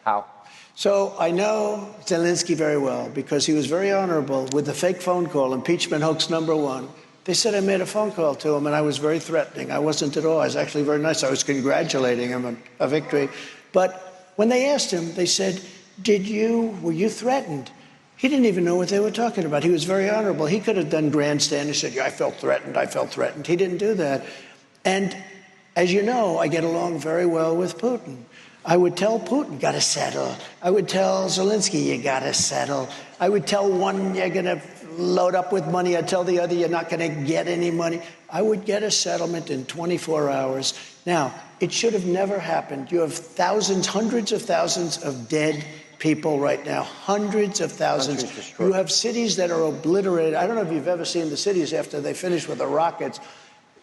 How? So I know Zelensky very well because he was very honorable with the fake phone call, impeachment hoax #1. They said I made a phone call to him, and I was very threatening. I wasn't at all. I was actually very nice. I was congratulating him on a victory. But when they asked him, they said, were you threatened? He didn't even know what they were talking about. He was very honorable. He could have done grandstand. He said, yeah, I felt threatened. I felt threatened. He didn't do that. And as you know, I get along very well with Putin. I would tell Putin, got to settle. I would tell Zelensky, you got to settle. I would tell one, you're going to load up with money. I'd tell the other, you're not going to get any money. I would get a settlement in 24 hours. Now, it should have never happened. You have thousands, hundreds of thousands of dead people right now, hundreds of thousands. You have cities that are obliterated. I don't know if you've ever seen the cities after they finish with the rockets.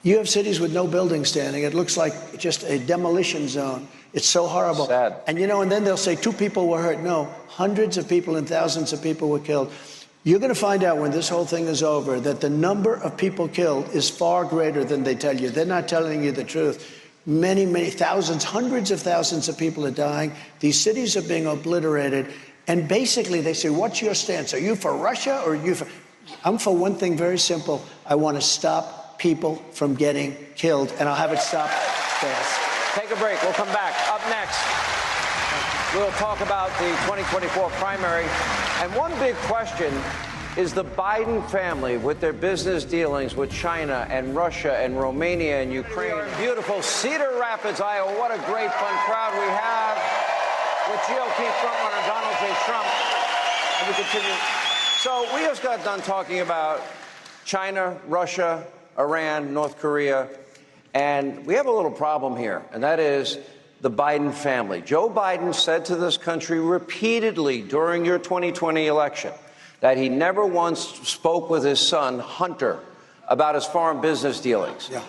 You have cities with no buildings standing. It looks like just a demolition zone. It's so horrible. Sad. And and then they'll say 2 people were hurt. No, hundreds of people and thousands of people were killed. You're going to find out when this whole thing is over that the number of people killed is far greater than they tell you. They're not telling you the truth. Many, many thousands, hundreds of thousands of people are dying. These cities are being obliterated. And basically they say, what's your stance? Are you for Russia or are you for... I'm for one thing very simple. I want to stop people from getting killed, and I'll have it stop fast. Take a break. We'll come back. Up next, we'll talk about the 2024 primary. And one big question is the Biden family with their business dealings with China and Russia and Romania and Ukraine. We are in beautiful Cedar Rapids, Iowa. What a great, fun crowd we have with GOP frontrunner Donald J. Trump. And we continue. So we just got done talking about China, Russia, Iran, North Korea, and we have a little problem here, and that is the Biden family. Joe Biden said to this country repeatedly during your 2020 election that he never once spoke with his son, Hunter, about his foreign business dealings. Yeah.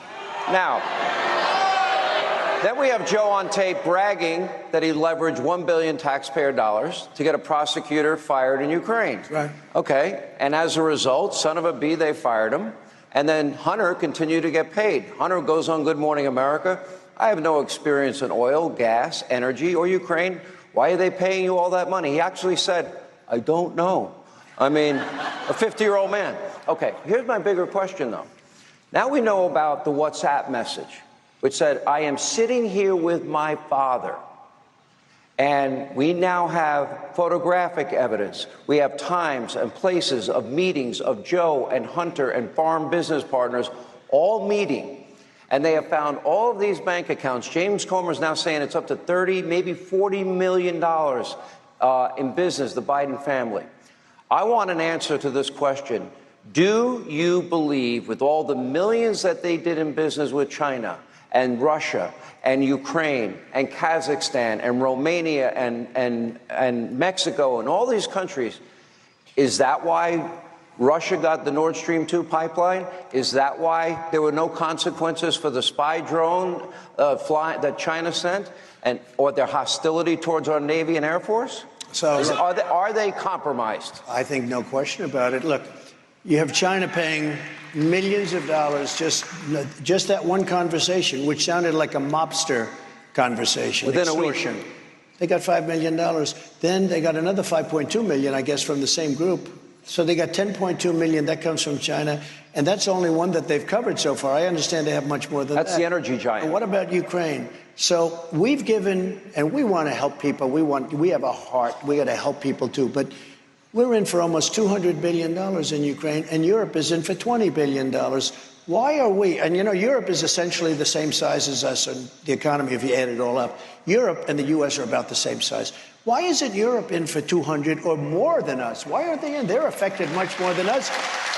Now, then we have Joe on tape bragging that he leveraged $1 billion taxpayer dollars to get a prosecutor fired in Ukraine. Right. Okay, and as a result, son of a bee, they fired him. And then Hunter continued to get paid. Hunter goes on Good Morning America. I have no experience in oil, gas, energy, or Ukraine. Why are they paying you all that money? He actually said, I don't know. I mean, a 50-year-old man. Okay, here's my bigger question, though. Now we know about the WhatsApp message, which said, I am sitting here with my father. And we now have photographic evidence. We have times and places of meetings of Joe and Hunter and foreign business partners all meeting. And they have found all of these bank accounts. James Comer is now saying it's up to 30, maybe $40 million in business, the Biden family. I want an answer to this question. Do you believe, with all the millions that they did in business with China and Russia and Ukraine and Kazakhstan and Romania and Mexico and all these countries, is that why Russia got the Nord Stream 2 pipeline? Is that why there were no consequences for the spy drone that China sent, or their hostility towards our Navy and Air Force? So are they compromised? I think no question about it. Look, you have China paying millions of dollars just that one conversation, which sounded like a mobster conversation. Within extortion. a week. They got $5 million. Then they got another $5.2 million, I guess, from the same group. So they got $10.2 million. That comes from China. And that's only one that they've covered so far. I understand they have much more than that. That's the energy giant. And what about Ukraine? So we've given, and we want to help people. We have a heart. We got to help people too. But we're in for almost $200 billion in Ukraine, and Europe is in for $20 billion. Why are we? And Europe is essentially the same size as us in the economy if you add it all up. Europe and the U.S. are about the same size. Why isn't Europe in for 200 or more than us? Why aren't they in? They're affected much more than us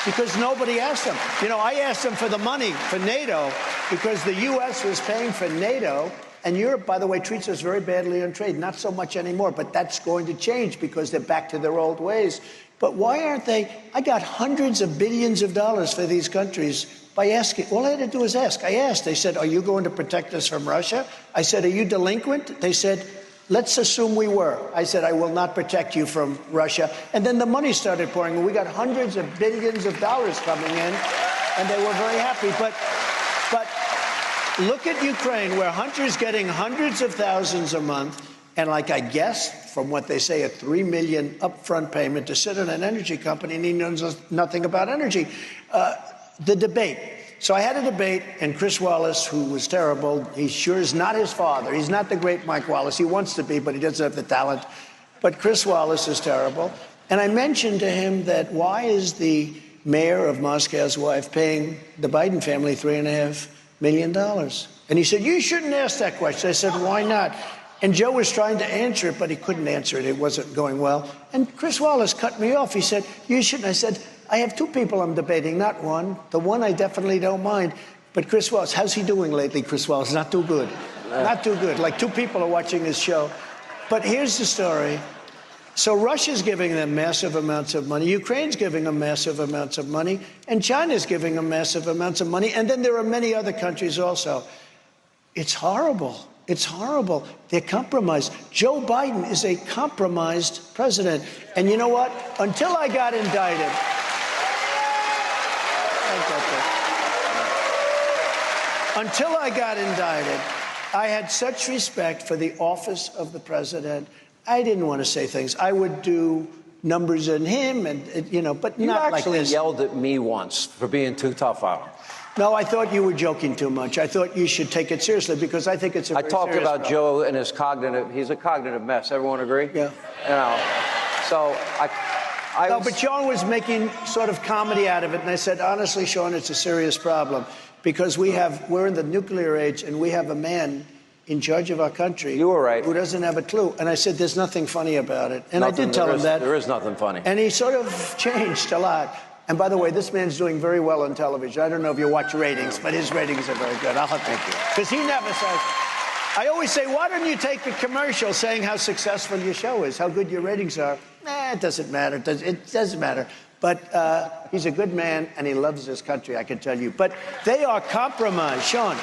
because nobody asked them. I asked them for the money for NATO because the U.S. was paying for NATO. And Europe, by the way, treats us very badly on trade. Not so much anymore, but that's going to change because they're back to their old ways. But why aren't they? I got hundreds of billions of dollars for these countries by asking. All I had to do was ask. I asked. They said, are you going to protect us from Russia? I said, are you delinquent? They said, let's assume we were. I said, I will not protect you from Russia. And then the money started pouring. And we got hundreds of billions of dollars coming in, and they were very happy. But look at Ukraine, where Hunter's getting hundreds of thousands a month, and I guess, from what they say, a $3 million upfront payment to sit in an energy company, and he knows nothing about energy. The debate. So I had a debate, and Chris Wallace, who was terrible, he sure is not his father. He's not the great Mike Wallace. He wants to be, but he doesn't have the talent. But Chris Wallace is terrible. And I mentioned to him that why is the mayor of Moscow's wife paying the Biden family $3.5 million? And he said, you shouldn't ask that question. I said, why not? And Joe was trying to answer it, but he couldn't answer it. It wasn't going well. And Chris Wallace cut me off. He said, you shouldn't. I said, I have 2 people I'm debating, not one. The one I definitely don't mind. But Chris Wallace, how's he doing lately, Chris Wallace? Not too good. Not too good. 2 people are watching his show. But here's the story. So Russia's giving them massive amounts of money. Ukraine's giving them massive amounts of money. And China's giving them massive amounts of money. And then there are many other countries also. It's horrible. It's horrible. They're compromised. Joe Biden is a compromised president. And you know what? Until I got indicted, I had such respect for the office of the president. I didn't want to say things. I would do numbers in him, and but not like this. You actually yelled at me once for being too tough on him. No, I thought you were joking too much. I thought you should take it seriously because I think it's a very I talked serious about problem. Joe and his he's a cognitive mess. Everyone agree? Yeah. So No, but Sean was making sort of comedy out of it, and I said, honestly, Sean, it's a serious problem because we're in the nuclear age, and we have a man in charge of our country. You were right. Who doesn't have a clue. And I said, there's nothing funny about it. And I did tell him that. There is nothing funny. And he sort of changed a lot. And by the way, this man's doing very well on television. I don't know if you watch ratings, but his ratings are very good. I'll have to. Because he never says. I always say, why don't you take a commercial saying how successful your show is, how good your ratings are? It doesn't matter. It doesn't matter. But he's a good man, and he loves this country, I can tell you. But they are compromised. Sean,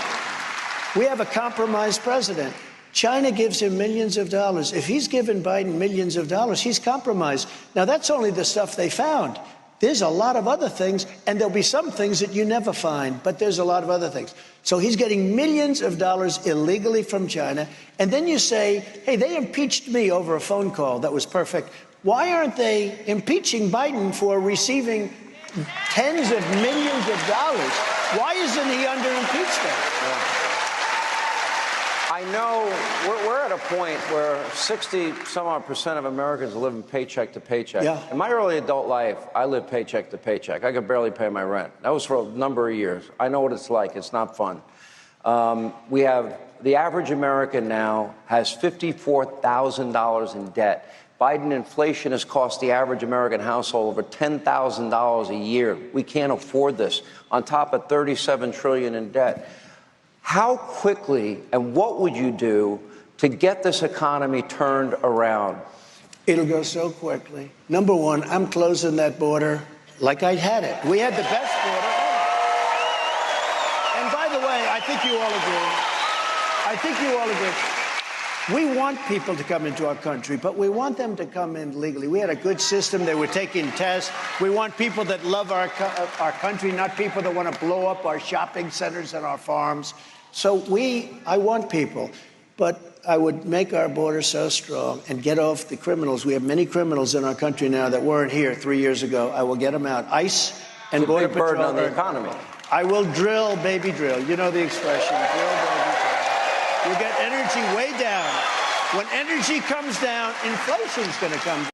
we have a compromised president. China gives him millions of dollars. If he's given Biden millions of dollars, he's compromised. Now, that's only the stuff they found. There's a lot of other things, and there'll be some things that you never find, but there's a lot of other things. So he's getting millions of dollars illegally from China, and then you say, hey, they impeached me over a phone call that was perfect. Why aren't they impeaching Biden for receiving tens of millions of dollars? Why isn't he under impeachment? I know we're at a point where 60-some-odd% of Americans are living paycheck to paycheck. Yeah. In my early adult life, I lived paycheck to paycheck. I could barely pay my rent. That was for a number of years. I know what it's like. It's not fun. We have the average American now has $54,000 in debt. Biden inflation has cost the average American household over $10,000 a year. We can't afford this, on top of $37 trillion in debt. How quickly and what would you do to get this economy turned around? It'll go so quickly. Number one, I'm closing that border like I had it. We had the best border ever. And by the way, I think you all agree. We want people to come into our country, but we want them to come in legally. We had a good system. They were taking tests. We want people that love our country, not people that want to blow up our shopping centers and our farms. So I want people, but I would make our border so strong and get off the criminals. We have many criminals in our country now that weren't here 3 years ago. I will get them out. ICE and Border Patrol. Burden on the economy. I will drill, baby, drill. You know the expression, drill, baby, drill. You get energy way down. When energy comes down, inflation's going to come down.